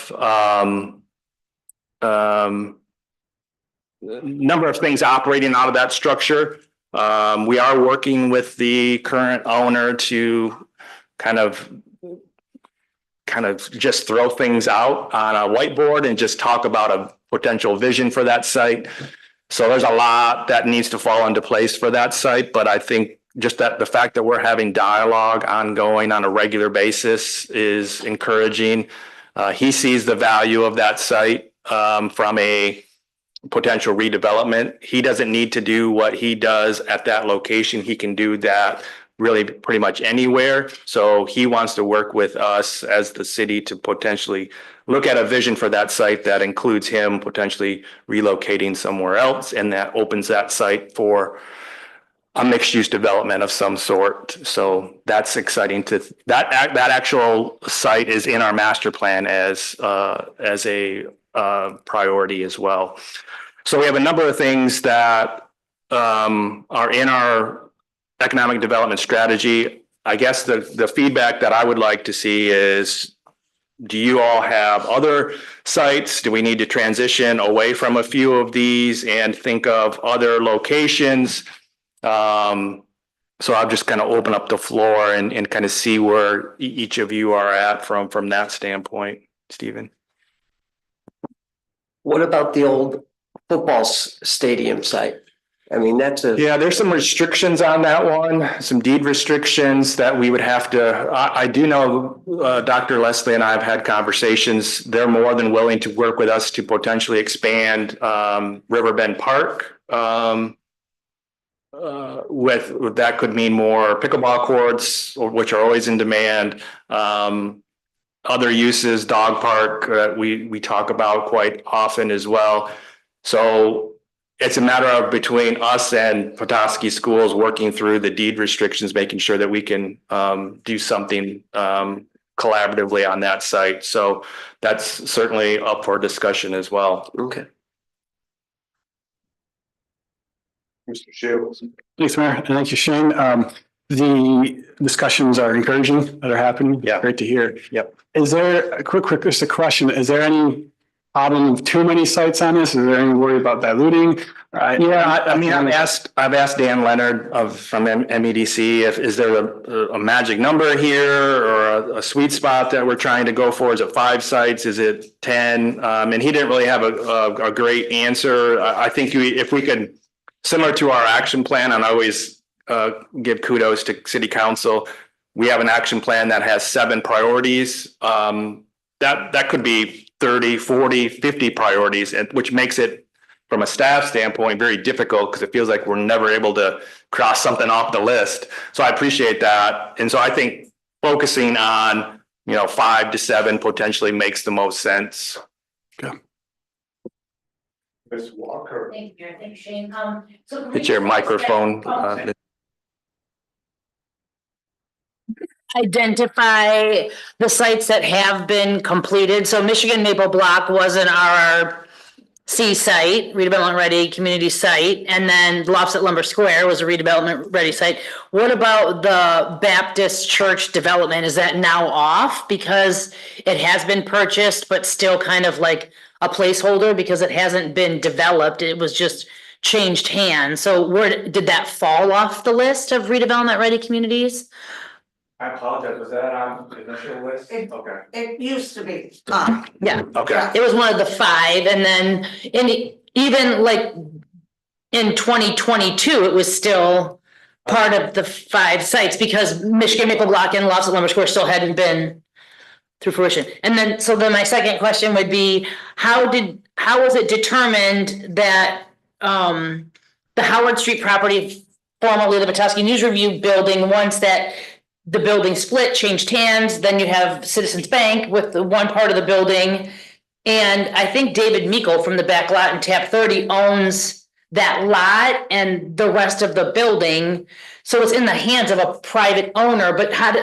S9: things operating out of that structure. We are working with the current owner to kind of just throw things out on a whiteboard and just talk about a potential vision for that site. So there's a lot that needs to fall into place for that site, but I think just that the fact that we're having dialogue ongoing on a regular basis is encouraging. He sees the value of that site from a potential redevelopment. He doesn't need to do what he does at that location. He can do that really pretty much anywhere. So he wants to work with us as the city to potentially look at a vision for that site that includes him potentially relocating somewhere else, and that opens that site for a mixed use development of some sort. So that's exciting that actual site is in our master plan as a priority as well. So we have a number of things that are in our economic development strategy. I guess the feedback that I would like to see is, do you all have other sites? Do we need to transition away from a few of these and think of other locations? So I'll just kind of open up the floor and kind of see where each of you are at from that standpoint. Stephen?
S3: What about the old football stadium site? I mean,
S9: Yeah, there's some restrictions on that one, some deed restrictions that we would have to, I do know Dr. Leslie and I have had conversations. They're more than willing to work with us to potentially expand Riverbend Park. With that could mean more pickleball courts, which are always in demand. Other uses, dog park, we talk about quite often as well. So it's a matter of between us and Petoskey Schools working through the deed restrictions, making sure that we can do something collaboratively on that site. So that's certainly up for discussion as well.
S3: okay.
S2: Mr. Shields.
S7: Thanks, Mayor. And thank you, Shane. The discussions are encouraging that are happening.
S9: Yeah.
S7: Great to hear.
S9: Yep.
S7: Is there a quick, just a question? Is there any problem of too many sites on this? Is there any worry about diluting?
S9: Yeah, I mean, I've asked Dan Leonard from MEDC is there a magic number here or a sweet spot that we're trying to go for? Is it 5 sites? Is it 10? And he didn't really have a great answer. I think if we could, similar to our action plan, and I always give kudos to City Council. We have an action plan that has 7 priorities. that could be 30, 40, 50 priorities, and which makes it, from a staff standpoint, very difficult because it feels like we're never able to cross something off the list. So I appreciate that. And so I think focusing on, 5 to 7 potentially makes the most sense.
S2: Ms. Walker.
S1: Thank you, thanks Shane.
S9: Hit your microphone.
S1: Identify the sites that have been completed. So Michigan Maple Block was an RRC site, redevelopment ready community site, and then Lofts at Lumber Square was a redevelopment ready site. What about the Baptist Church development? Is that now off because it has been purchased, but still kind of like a placeholder because it hasn't been developed? It was just changed hands. So where did that fall off the list of redevelopment ready communities?
S9: I apologize. Was that on the initial list? Okay.
S4: It used to be.
S1: Yeah.
S9: Okay.
S1: It was one of the 5, and then even like in 2022, it was still part of the 5 sites because Michigan Maple Block and Lofts at Lumber Square still hadn't been through fruition. And then, so then my second question would be, how was it determined that the Howard Street property, formerly the Petoskey News Review building, once that the building split, changed hands, then you have Citizens Bank with the one part of the building. And I think David Meikle from the back lot in Tap 30 owns that lot and the rest of the building. So it's in the hands of a private owner, but how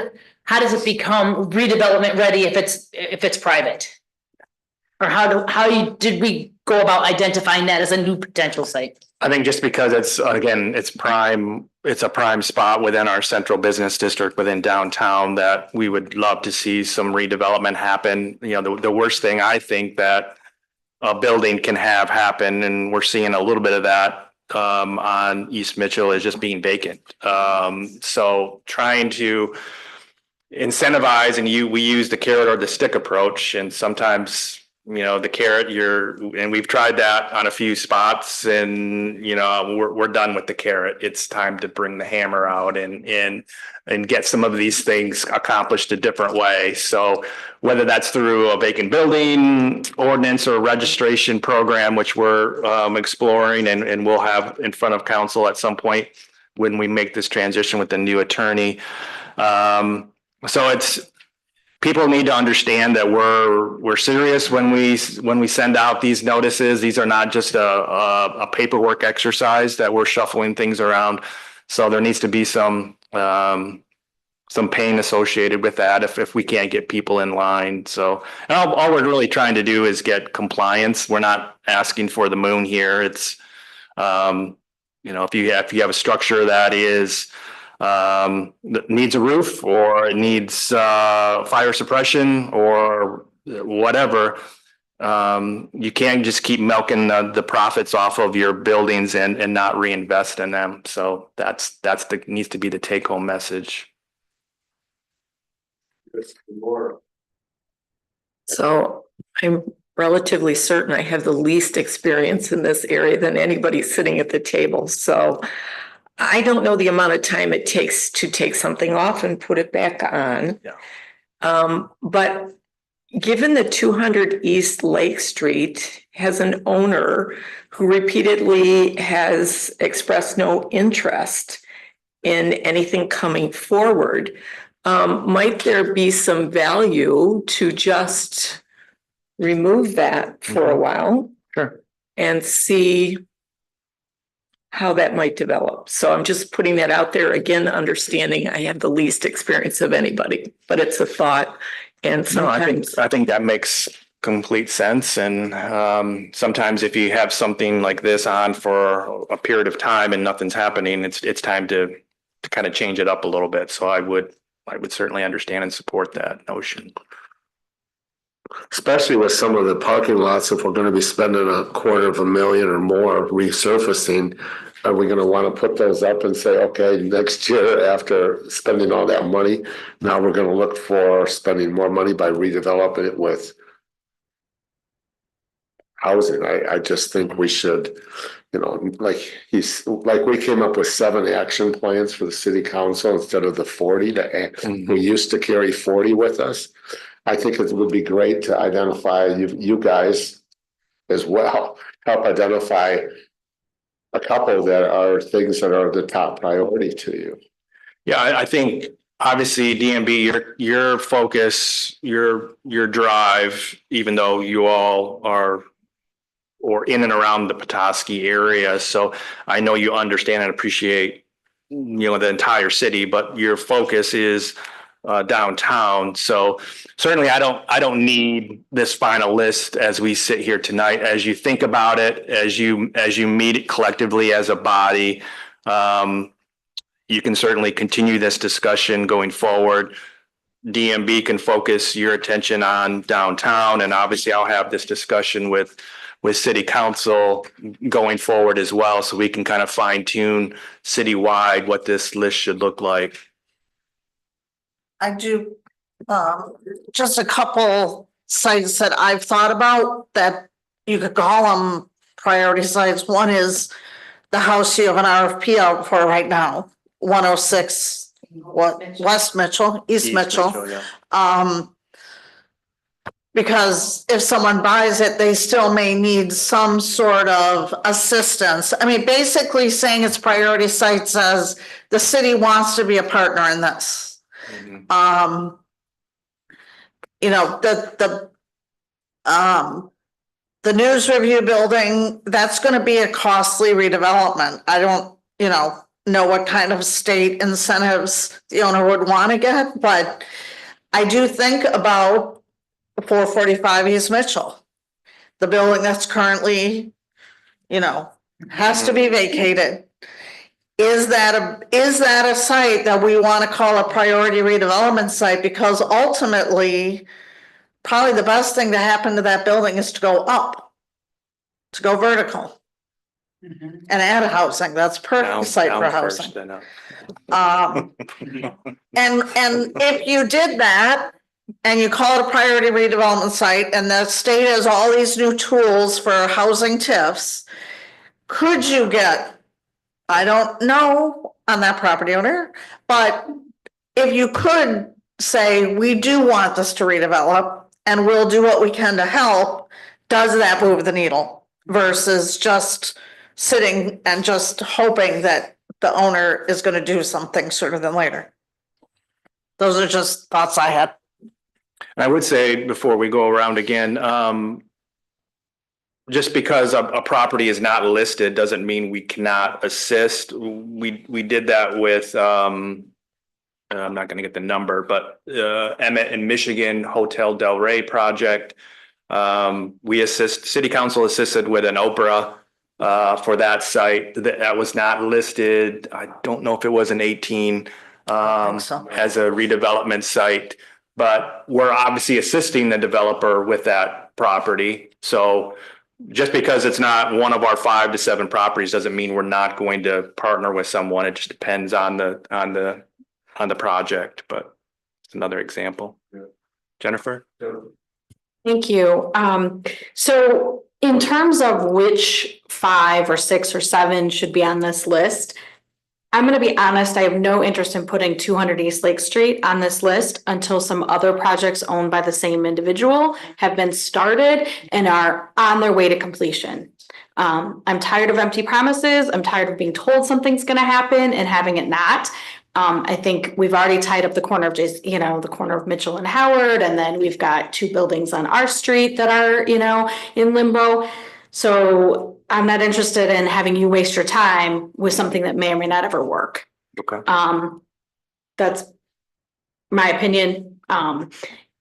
S1: does it become redevelopment ready if it's private? Or how did we go about identifying that as a new potential site?
S9: I think just because it's a prime spot within our central business district within downtown that we would love to see some redevelopment happen. The worst thing I think that a building can have happen, and we're seeing a little bit of that on East Mitchell, is just being vacant. So trying to incentivize, and we use the carrot or the stick approach, and sometimes the carrot, and we've tried that on a few spots, and we're done with the carrot. It's time to bring the hammer out and get some of these things accomplished a different way. So whether that's through a vacant building ordinance or registration program, which we're exploring and we'll have in front of council at some point when we make this transition with the new attorney. So people need to understand that we're serious when we send out these notices. These are not just a paperwork exercise that we're shuffling things around. So there needs to be some pain associated with that if we can't get people in line. So all we're really trying to do is get compliance. We're not asking for the moon here. It's if you have a structure that needs a roof, or it needs fire suppression or whatever, you can't just keep milking the profits off of your buildings and not reinvest in them. So that's needs to be the take home message.
S5: So I'm relatively certain I have the least experience in this area than anybody sitting at the table. So I don't know the amount of time it takes to take something off and put it back on.
S9: Yeah.
S5: But given that 200 East Lake Street has an owner who repeatedly has expressed no interest in anything coming forward, might there be some value to just remove that for a while?
S9: Sure.
S5: And see how that might develop. So I'm just putting that out there, again, understanding I have the least experience of anybody, but it's a thought. And sometimes
S9: I think that makes complete sense. And sometimes if you have something like this on for a period of time and nothing's happening, it's time to kind of change it up a little bit. So I would certainly understand and support that notion.
S2: Especially with some of the parking lots, if we're going to be spending $250,000 or more resurfacing, are we going to want to put those up and say, okay, next year after spending all that money, now we're going to look for spending more money by redeveloping it with housing? I just think we should, we came up with 7 action plans for the city council instead of the 40 that we used to carry 40 with us. I think it would be great to identify you guys as well, help identify a couple that are things that are the top priority to you.
S9: Yeah, I think obviously DMB, your focus, your drive, even though you all are or in and around the Petoskey area. So I know you understand and appreciate, the entire city, but your focus is downtown. So certainly I don't need this final list as we sit here tonight. As you think about it, as you meet it collectively as a body, you can certainly continue this discussion going forward. DMB can focus your attention on downtown, and obviously I'll have this discussion with city council going forward as well, so we can kind of fine tune citywide what this list should look like.
S4: I do, just a couple sites that I've thought about that you could call them priority sites. One is the house you have an RFP out for right now, 106, West Mitchell, East Mitchell.
S9: Yeah.
S4: Because if someone buys it, they still may need some sort of assistance. I mean, basically saying it's priority site says the city wants to be a partner in this.
S9: Mm-hmm.
S4: The news review building, that's gonna be a costly redevelopment. I don't, know what kind of state incentives the owner would want to get, but I do think about 445 East Mitchell. The building that's currently, has to be vacated. Is that a site that we want to call a priority redevelopment site? Because ultimately, probably the best thing to happen to that building is to go up, to go vertical. And add a housing, that's perfect site for housing. And if you did that and you call it a priority redevelopment site and the state has all these new tools for housing TIFs, could you get, I don't know on that property owner, but if you could say, we do want this to redevelop and we'll do what we can to help, does that move the needle versus just sitting and just hoping that the owner is going to do something sooner than later? Those are just thoughts I had.
S9: I would say before we go around again, just because a property is not listed doesn't mean we cannot assist. We did that with, I'm not going to get the number, but Emmett in Michigan Hotel Del Rey project. City council assisted with an Oprah for that site that was not listed. I don't know if it was an 18 as a redevelopment site, but we're obviously assisting the developer with that property. So just because it's not one of our 5 to 7 properties doesn't mean we're not going to partner with someone. It just depends on the project, but it's another example. Yeah. Jennifer?
S10: Thank you. So in terms of which 5 or 6 or 7 should be on this list, I'm going to be honest, I have no interest in putting 200 East Lake Street on this list until some other projects owned by the same individual have been started and are on their way to completion. I'm tired of empty promises. I'm tired of being told something's going to happen and having it not. I think we've already tied up the corner of the corner of Mitchell and Howard, and then we've got 2 buildings on our street that are, in limbo. So I'm not interested in having you waste your time with something that may or may not ever work.
S9: Okay.
S10: That's my opinion.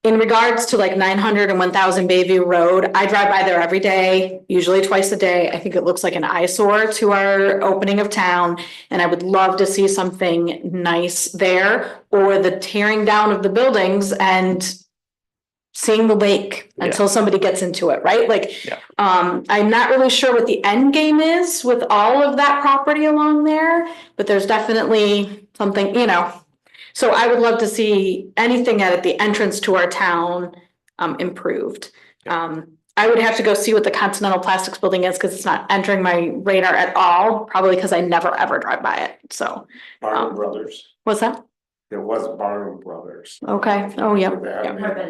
S10: In regards to like 900 and 1000 Bayview Road, I drive by there every day, usually twice a day. I think it looks like an eyesore to our opening of town, and I would love to see something nice there, or the tearing down of the buildings and seeing the lake until somebody gets into it, right? I'm not really sure what the end game is with all of that property along there, but there's definitely something, So I would love to see anything at the entrance to our town improved. I would have to go see what the Continental Plastics building is because it's not entering my radar at all, probably because I never ever drive by it. So
S9: Brothers.
S10: What's that?
S2: It was Barnum Brothers.
S10: Okay, oh, yep.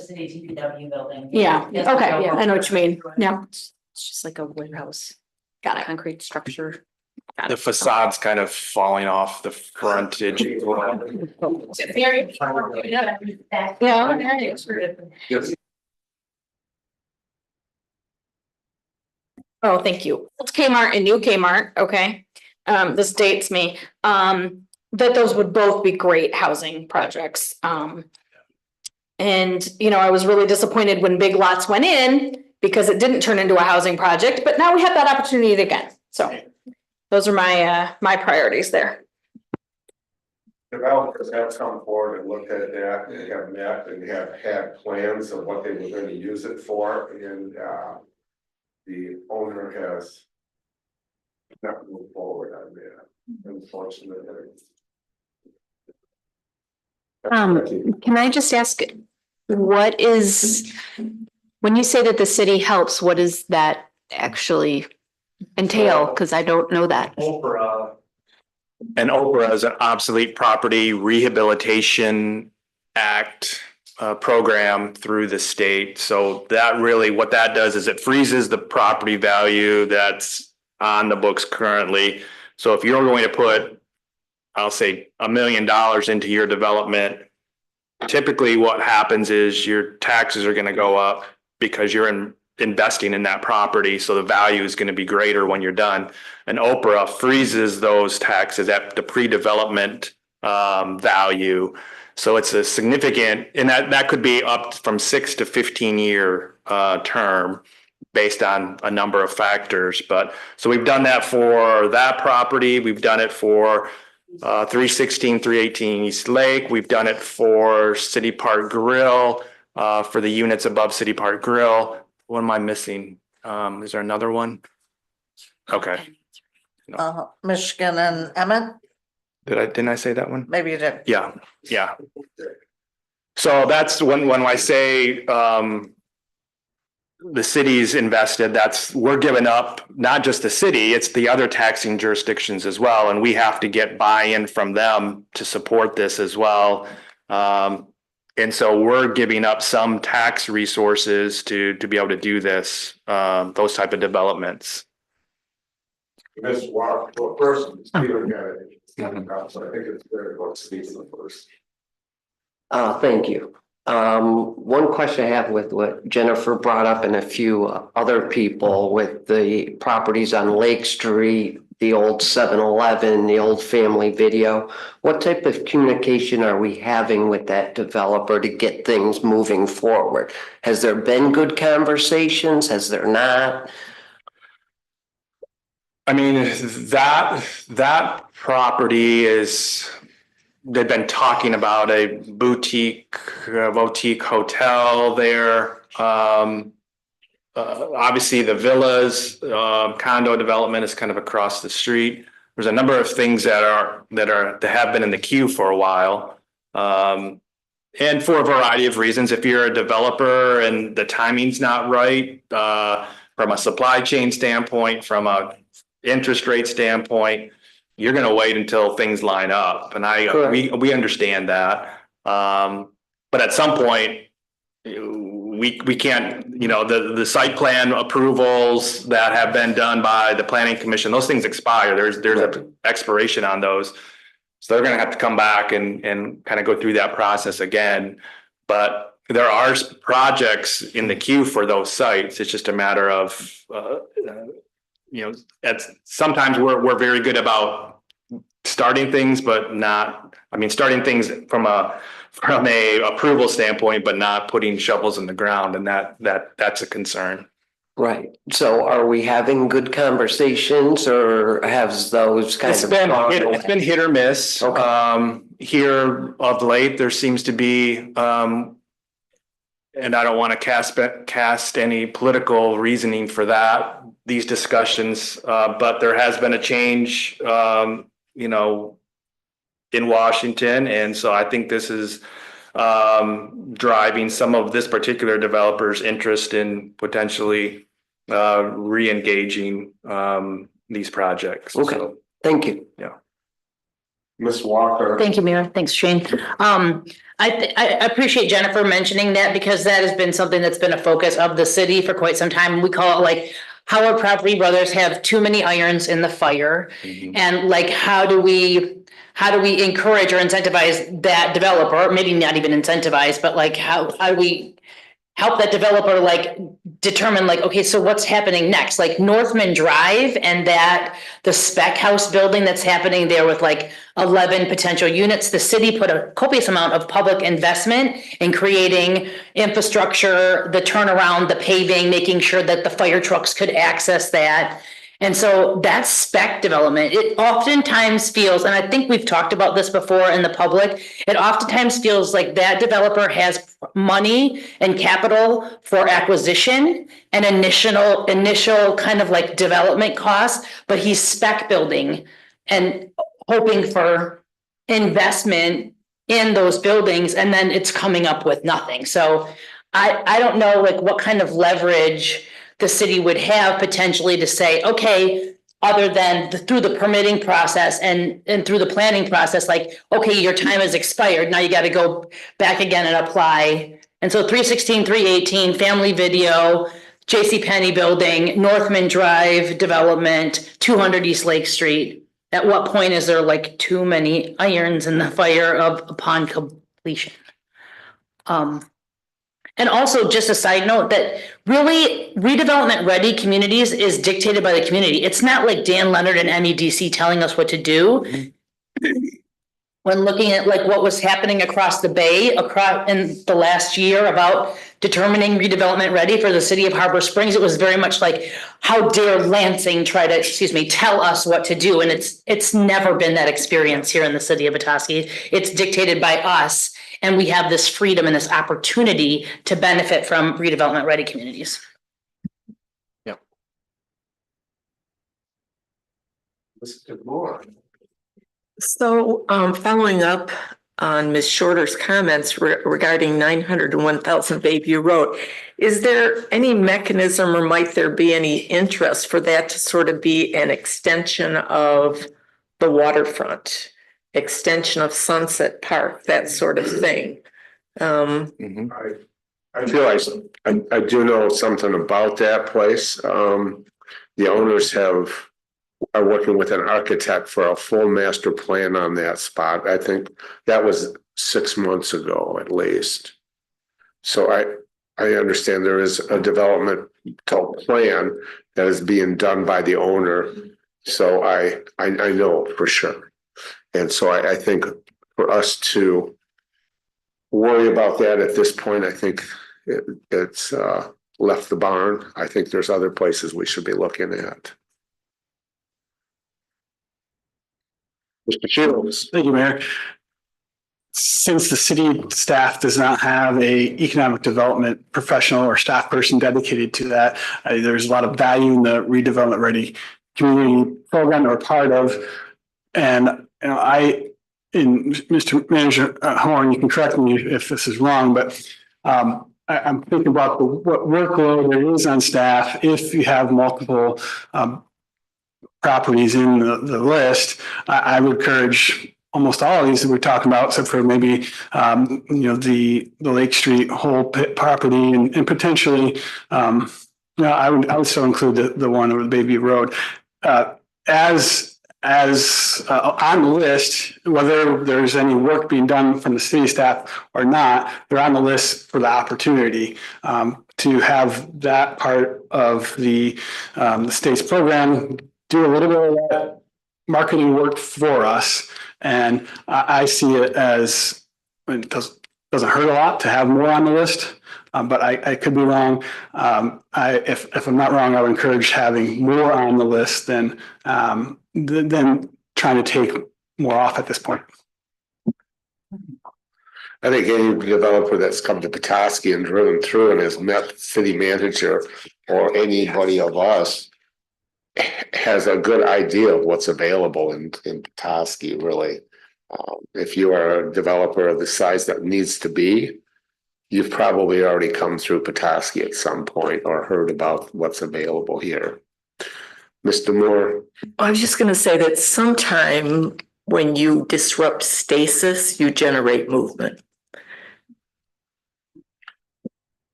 S1: City DPW building.
S10: Yeah, okay, I know what you mean, yeah,
S1: It's just like a warehouse,
S10: got it.
S1: concrete structure.
S9: The facade's kind of falling off the frontage.
S10: Oh, thank you. Old Kmart and new Kmart, okay. This dates me, that those would both be great housing projects. And, you know, I was really disappointed when Big Lots went in because it didn't turn into a housing project, but now we have that opportunity again. So those are my priorities there.
S2: Developers have come forward and looked at that and have met and have had plans of what they were going to use it for, and the owner has not moved forward on that, unfortunately.
S11: Can I just ask, what is, when you say that the city helps, what does that actually entail? Because I don't know that.
S9: And Oprah is an obsolete property rehabilitation act program through the state. So that really, what that does is it freezes the property value that's on the books currently. So if you're going to put, I'll say $1 million into your development, typically what happens is your taxes are going to go up because you're investing in that property. So the value is going to be greater when you're done. And Oprah freezes those taxes at the pre-development value. So it's a significant, and that could be up from 6 to 15 year term based on a number of factors. But so we've done that for that property. We've done it for 316, 318 East Lake. We've done it for City Park Grill, for the units above City Park Grill. What am I missing? Is there another one? Okay.
S4: Michigan and Emmett,
S9: Didn't I say that one?
S4: maybe you did.
S9: Yeah. So that's when I say the city's invested, we're giving up not just the city, it's the other taxing jurisdictions as well. And we have to get buy-in from them to support this as well. And so we're giving up some tax resources to be able to do this, those type of developments.
S2: Ms. Walker, well, first, Peter got it. So I think it's very good to speak first.
S3: Thank you. One question I have with what Jennifer brought up and a few other people with the properties on Lake Street, the old 7-Eleven, the old Family Video. What type of communication are we having with that developer to get things moving forward? Has there been good conversations? Has there not?
S9: I mean, that property is, they've been talking about a boutique hotel there. Obviously the villas, condo development is kind of across the street. There's a number of things that have been in the queue for a while. And for a variety of reasons, if you're a developer and the timing's not right, from a supply chain standpoint, from a interest rate standpoint, you're going to wait until things line up. And we understand that. But at some point, we can't, the site plan approvals that have been done by the planning commission, those things expire. There's an expiration on those. So they're going to have to come back and kind of go through that process again. But there are projects in the queue for those sites. It's just a matter of, sometimes we're very good about starting things, but starting things from a approval standpoint, but not putting shovels in the ground. And that's a concern.
S3: Right. So are we having good conversations, or has those kind of
S9: it's been hit or miss.
S3: Okay.
S9: Here of late, there seems to be, and I don't want to cast any political reasoning for these discussions, but there has been a change, in Washington. And so I think this is driving some of this particular developer's interest in potentially re-engaging these projects.
S3: Okay.
S9: So,
S3: thank you.
S9: Yeah.
S2: Ms. Walker.
S1: Thank you, Mayor. Thanks, Shane. I appreciate Jennifer mentioning that because that has been something that's been a focus of the city for quite some time. We call it like how our property brothers have too many irons in the fire. And like, how do we encourage or incentivize that developer? Maybe not even incentivize, but like, how do we help that developer like determine like, okay, so what's happening next? Like Northman Drive and that the spec house building that's happening there with like 11 potential units. The city put a copious amount of public investment in creating infrastructure, the turnaround, the paving, making sure that the fire trucks could access that. And so that spec development, it oftentimes feels, and I think we've talked about this before in the public, it oftentimes feels like that developer has money and capital for acquisition and initial kind of like development costs, but he's spec building and hoping for investment in those buildings, and then it's coming up with nothing. So I don't know like what kind of leverage the city would have potentially to say, okay, other than through the permitting process and through the planning process, like, okay, your time has expired. Now you got to go back again and apply. And so 316, 318, Family Video, JCPenney building, Northman Drive development, 200 East Lake Street. At what point is there like too many irons in the fire upon completion? And also just a side note that really redevelopment ready communities is dictated by the community. It's not like Dan Leonard and MEDC telling us what to do. When looking at like what was happening across the bay in the last year about determining redevelopment ready for the city of Harbor Springs, it was very much like, how dare Lansing try to, tell us what to do? And it's never been that experience here in the city of Petoskey. It's dictated by us. And we have this freedom and this opportunity to benefit from redevelopment ready communities.
S2: Yep. Mr. Moore.
S5: So, following up on Ms. Shorter's comments regarding 901,000 Bayview Road, is there any mechanism or might there be any interest for that to sort of be an extension of the waterfront, extension of Sunset Park, that sort of thing?
S2: I feel like I do know something about that place. The owners are working with an architect for a full master plan on that spot. I think that was 6 months ago at least. So I understand there is a developmental plan that is being done by the owner. So I know for sure. And so I think for us to worry about that at this point, I think it's left the barn. I think there's other places we should be looking at. Mr. Shields.
S7: Thank you, Mayor. Since the city staff does not have a economic development professional or staff person dedicated to that, there's a lot of value in the redevelopment ready community program that we're part of. And Mr. Manager Horn, you can correct me if this is wrong, but I'm thinking about what workload there is on staff if you have multiple properties in the list. I would encourage almost all of these that we're talking about, except for maybe the Lake Street whole pit property and potentially I would still include the one over the Bayview Road as on the list. Whether there's any work being done from the city staff or not, they're on the list for the opportunity to have that part of the state's program do a little bit of that marketing work for us. And I see it as, it doesn't hurt a lot to have more on the list, but I could be wrong. If I'm not wrong, I would encourage having more on the list than trying to take more off at this point.
S2: I think any developer that's come to Petoskey and driven through and has met the city manager or anybody of us has a good idea of what's available in Petoskey, really. If you are a developer of the size that needs to be, you've probably already come through Petoskey at some point or heard about what's available here. Mr. Moore.
S5: I was just going to say that sometime when you disrupt stasis, you generate movement.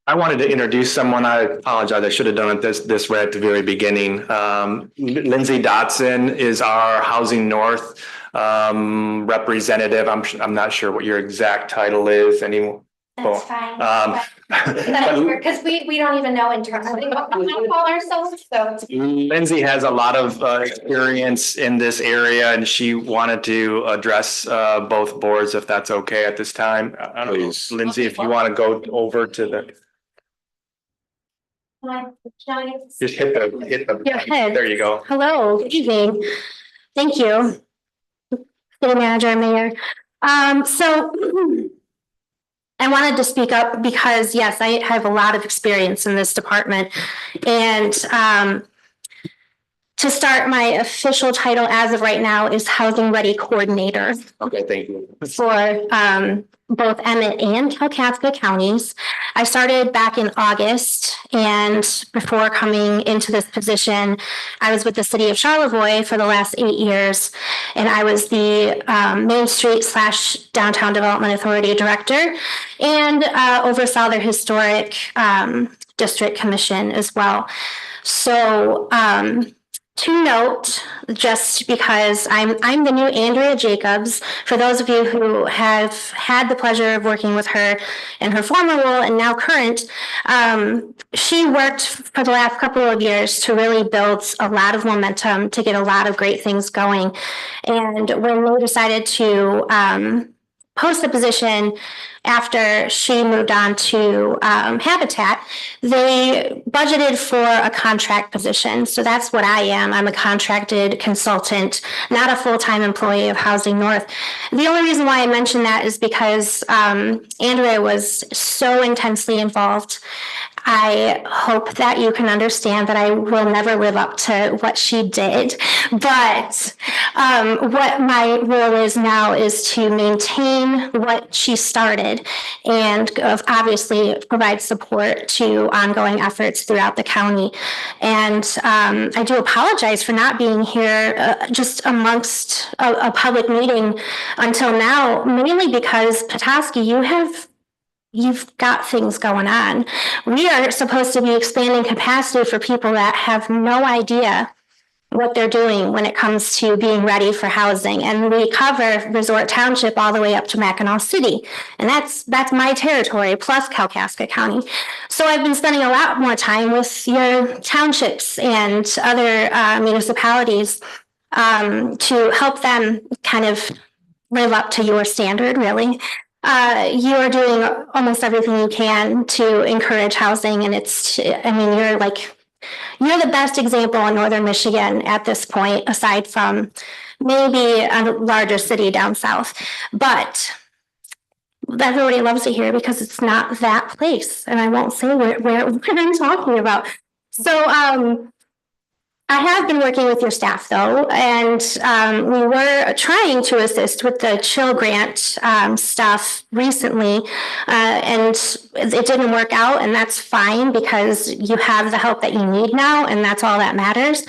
S9: I wanted to introduce someone. I apologize. I should have done it this way at the very beginning. Lindsay Dotson is our Housing North representative. I'm not sure what your exact title is anymore.
S12: That's fine. Because we don't even know internally what we want to call ourselves, so.
S9: Lindsay has a lot of experience in this area, and she wanted to address both boards, if that's okay at this time. I don't know, Lindsay, if you want to go over to the. Just hit the.
S12: Your head.
S9: There you go.
S12: Hello, good evening. Thank you. City Manager, Mayor. So I wanted to speak up because, yes, I have a lot of experience in this department. And to start, my official title as of right now is Housing Ready Coordinator.
S9: Okay, thank you.
S12: For both Emmett and Kalkaska counties. I started back in August, and before coming into this position, I was with the city of Charlevoix for the last 8 years, and I was the Main Street / Downtown Development Authority Director, and oversaw their historic district commission as well. So to note, just because I'm the new Andrea Jacobs, for those of you who have had the pleasure of working with her in her former role and now current, she worked for the last couple of years to really build a lot of momentum, to get a lot of great things going. And when they decided to post the position after she moved on to Habitat, they budgeted for a contract position. So that's what I am. I'm a contracted consultant, not a full-time employee of Housing North. The only reason why I mention that is because Andrea was so intensely involved. I hope that you can understand that I will never live up to what she did. But what my role is now is to maintain what she started and obviously provide support to ongoing efforts throughout the county. And I do apologize for not being here just amongst a public meeting until now, mainly because Petoskey, you've got things going on. We are supposed to be expanding capacity for people that have no idea what they're doing when it comes to being ready for housing. And we cover Resort Township all the way up to Mackinac City. And that's my territory, plus Kalkaska County. So I've been spending a lot more time with your townships and other municipalities to help them kind of live up to your standard, really. You are doing almost everything you can to encourage housing, and you're the best example in Northern Michigan at this point, aside from maybe a larger city down south. But everybody loves to hear because it's not that place, and I won't say where I'm talking about. So I have been working with your staff though, and we were trying to assist with the Chill Grant stuff recently, and it didn't work out, and that's fine because you have the help that you need now, and that's all that matters.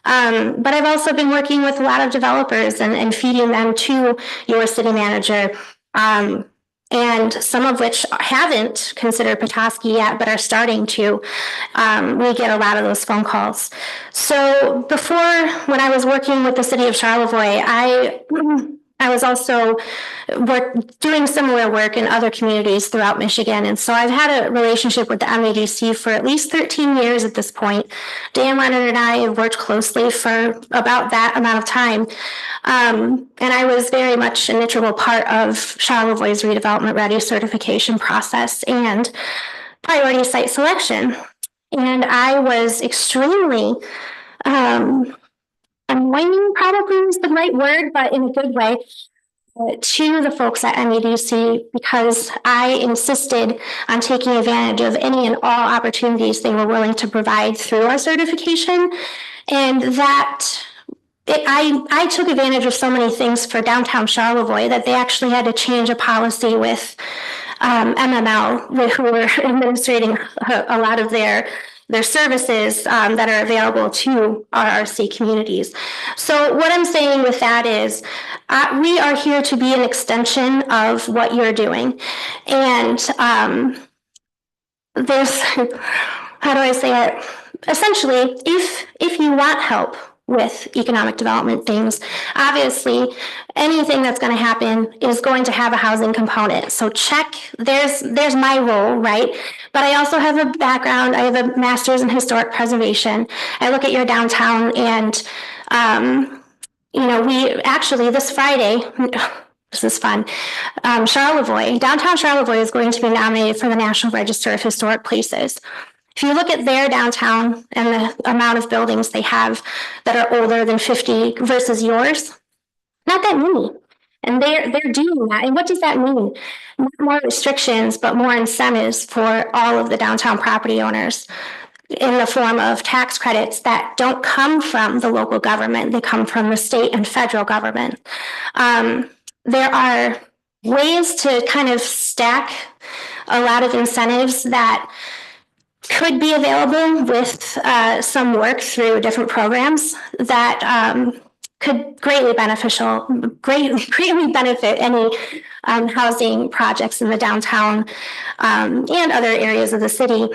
S12: But I've also been working with a lot of developers and feeding them to your city manager. And some of which haven't considered Petoskey yet, but are starting to. We get a lot of those phone calls. So before, when I was working with the city of Charlevoix, I was also doing similar work in other communities throughout Michigan. And so I've had a relationship with the MEDC for at least 13 years at this point. Dan Leonard and I have worked closely for about that amount of time. And I was very much an integral part of Charlevoix's redevelopment ready certification process and priority site selection. And I was extremely, annoying probably is the right word, but in a good way, to the folks at MEDC because I insisted on taking advantage of any and all opportunities they were willing to provide through our certification. And that I took advantage of so many things for downtown Charlevoix that they actually had to change a policy with MML, who were administrating a lot of their their services that are available to RRC communities. So what I'm saying with that is we are here to be an extension of what you're doing. And there's, how do I say it? Essentially, if you want help with economic development things, obviously anything that's going to happen is going to have a housing component. So check, there's my role, right? But I also have a background, I have a master's in historic preservation. I look at your downtown and, you know, we actually this Friday, this is fun. Charlevoix, downtown Charlevoix is going to be nominated for the National Register of Historic Places. If you look at their downtown and the amount of buildings they have that are older than 50 versus yours, not that many. And they're doing that. And what does that mean? Not more restrictions, but more incentives for all of the downtown property owners in the form of tax credits that don't come from the local government. They come from the state and federal government. There are ways to kind of stack a lot of incentives that could be available with some work through different programs that could greatly benefit any housing projects in the downtown and other areas of the city.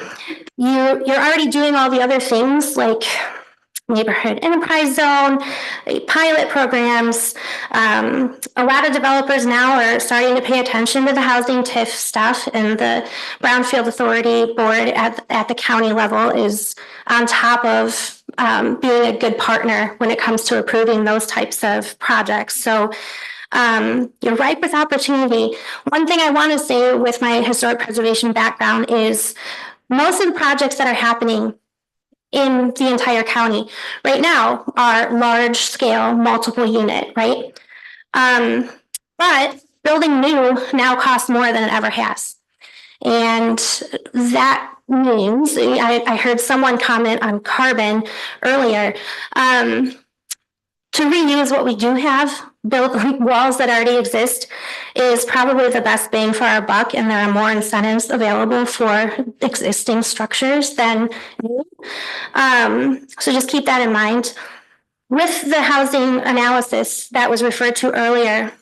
S12: You're already doing all the other things like neighborhood enterprise zone, pilot programs. A lot of developers now are starting to pay attention to the housing TIF stuff, and the Brownfield Authority Board at the county level is on top of being a good partner when it comes to approving those types of projects. So you're ripe with opportunity. One thing I want to say with my historic preservation background is most of the projects that are happening in the entire county right now are large scale, multiple unit, right? But building new now costs more than it ever has. And that means, I heard someone comment on carbon earlier, to reuse what we do have, build walls that already exist is probably the best bang for our buck, and there are more incentives available for existing structures than new. So just keep that in mind. With the housing analysis that was referred to earlier,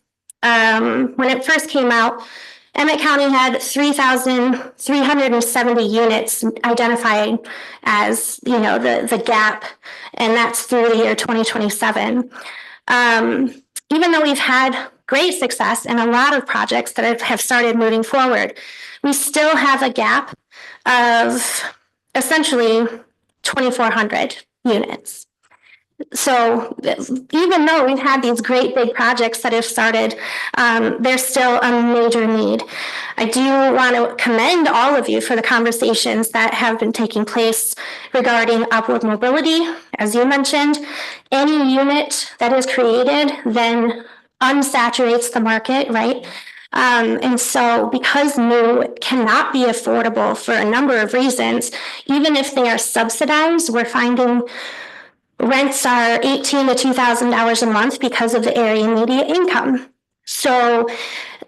S12: when it first came out, Emmett County had 3,370 units identified as, you know, the gap, and that's through the year 2027. Even though we've had great success in a lot of projects that have started moving forward, we still have a gap of essentially 2,400 units. So even though we've had these great big projects that have started, there's still a major need. I do want to commend all of you for the conversations that have been taking place regarding upward mobility. As you mentioned, any unit that is created then unsaturates the market, right? And so because new cannot be affordable for a number of reasons, even if they are subsidized, we're finding rents are $1,800 to $2,000 a month because of the area median income. So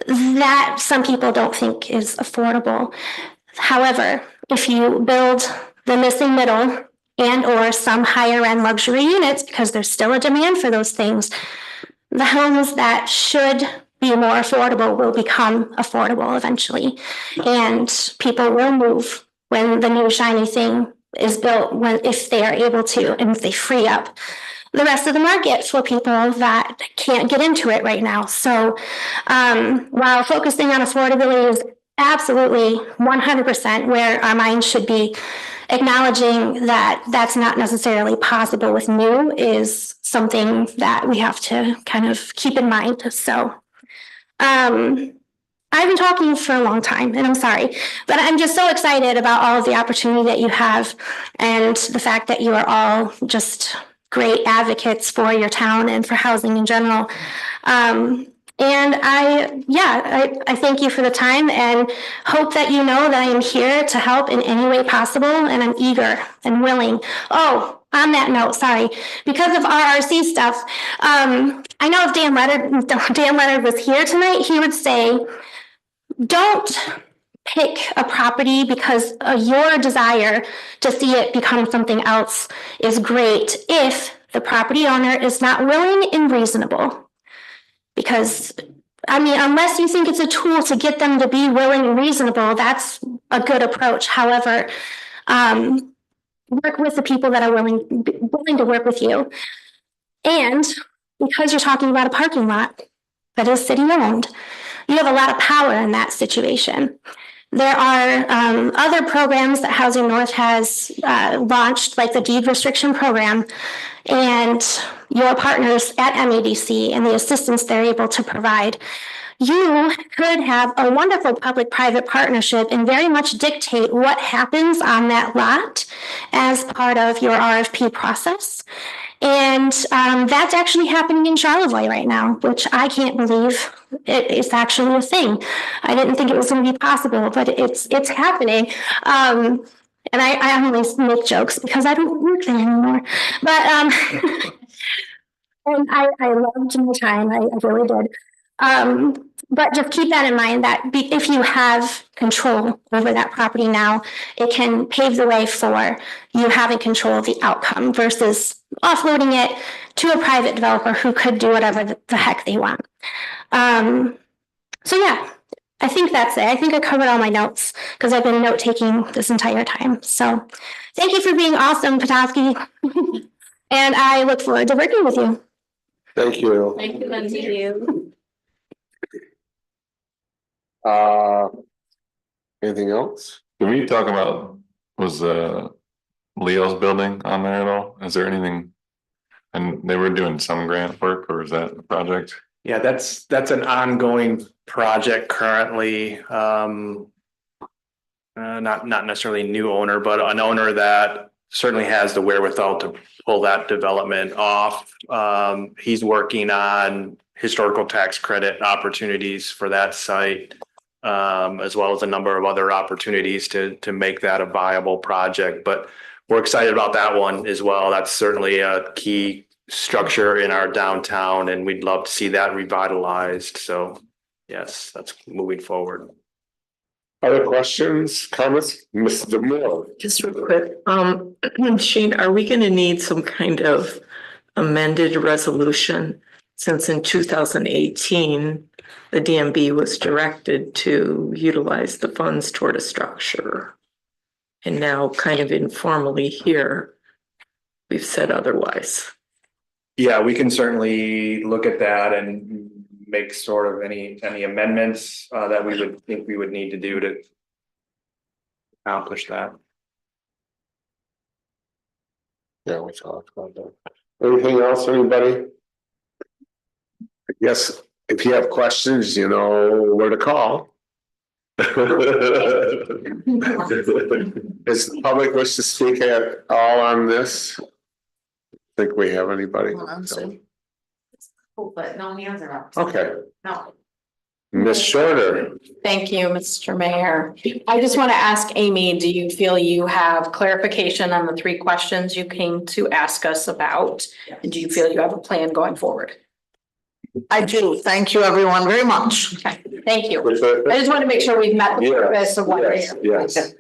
S12: that some people don't think is affordable. However, if you build the missing middle and or some higher end luxury units, because there's still a demand for those things, the homes that should be more affordable will become affordable eventually. And people will move when the new shiny thing is built, if they are able to, and if they free up the rest of the market for people that can't get into it right now. So while focusing on affordability is absolutely 100% where our minds should be, acknowledging that that's not necessarily possible with new is something that we have to kind of keep in mind. So I've been talking for a long time, and I'm sorry, but I'm just so excited about all of the opportunity that you have and the fact that you are all just great advocates for your town and for housing in general. And I thank you for the time and hope that you know that I am here to help in any way possible, and I'm eager and willing. Oh, on that note, sorry, because of RRC stuff, I know if Dan Leonard was here tonight, he would say, don't pick a property because your desire to see it become something else is great if the property owner is not willing and reasonable. Because, I mean, unless you think it's a tool to get them to be willing and reasonable, that's a good approach. However, work with the people that are willing to work with you. And because you're talking about a parking lot that is city owned, you have a lot of power in that situation. There are other programs that Housing North has launched, like the deed restriction program, and your partners at MEDC and the assistance they're able to provide. You could have a wonderful public-private partnership and very much dictate what happens on that lot as part of your RFP process. And that's actually happening in Charlevoix right now, which I can't believe it's actually a thing. I didn't think it was going to be possible, but it's happening. And I only make jokes because I don't work there anymore. But and I loved my time. I really did. But just keep that in mind that if you have control over that property now, it can pave the way for you having control of the outcome versus offloading it to a private developer who could do whatever the heck they want. So yeah, I think that's it. I think I covered all my notes because I've been note taking this entire time. So thank you for being awesome, Petoskey. And I look forward to working with you.
S2: Thank you.
S11: Thank you, Lindsay.
S2: Anything else?
S6: Did we talk about, was Leo's building on there at all? Is there anything? And they were doing some grant work, or is that a project?
S9: Yeah, that's an ongoing project currently. Not necessarily a new owner, but an owner that certainly has the wherewithal to pull that development off. He's working on historical tax credit opportunities for that site, as well as a number of other opportunities to make that a viable project. But we're excited about that one as well. That's certainly a key structure in our downtown, and we'd love to see that revitalized. So yes, that's moving forward.
S2: Other questions, comments? Mr. Moore?
S5: Just real quick, Shane, are we going to need some kind of amended resolution? Since in 2018, the DMB was directed to utilize the funds toward a structure. And now kind of informally here, we've said otherwise.
S9: Yeah, we can certainly look at that and make sort of any amendments that we would think we would need to do to accomplish that.
S2: Yeah, we talked about that. Anything else, anybody? I guess if you have questions, you know where to call. Does the public wish to speak at all on this? Think we have anybody?
S13: But no hands are up.
S2: Okay,
S13: No.
S2: Ms. Shorter.
S10: Thank you, Mr. Mayor. I just want to ask Amy, do you feel you have clarification on the 3 questions you came to ask us about? And do you feel you have a plan going forward?
S4: I do. Thank you, everyone, very much.
S10: Okay, thank you. I just want to make sure we've met the purpose of what we're here.
S2: Yes.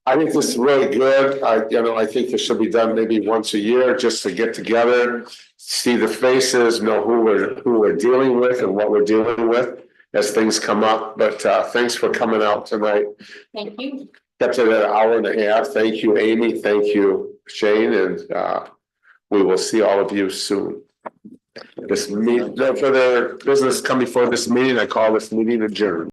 S2: I think this is really good. I think this should be done maybe once a year just to get together, see the faces, know who we're dealing with and what we're dealing with as things come up. But thanks for coming out tonight.
S10: Thank you.
S2: Kept it at an hour and a half. Thank you, Amy. Thank you, Shane, and we will see all of you soon. No further business coming before this meeting. I call this meeting adjourned.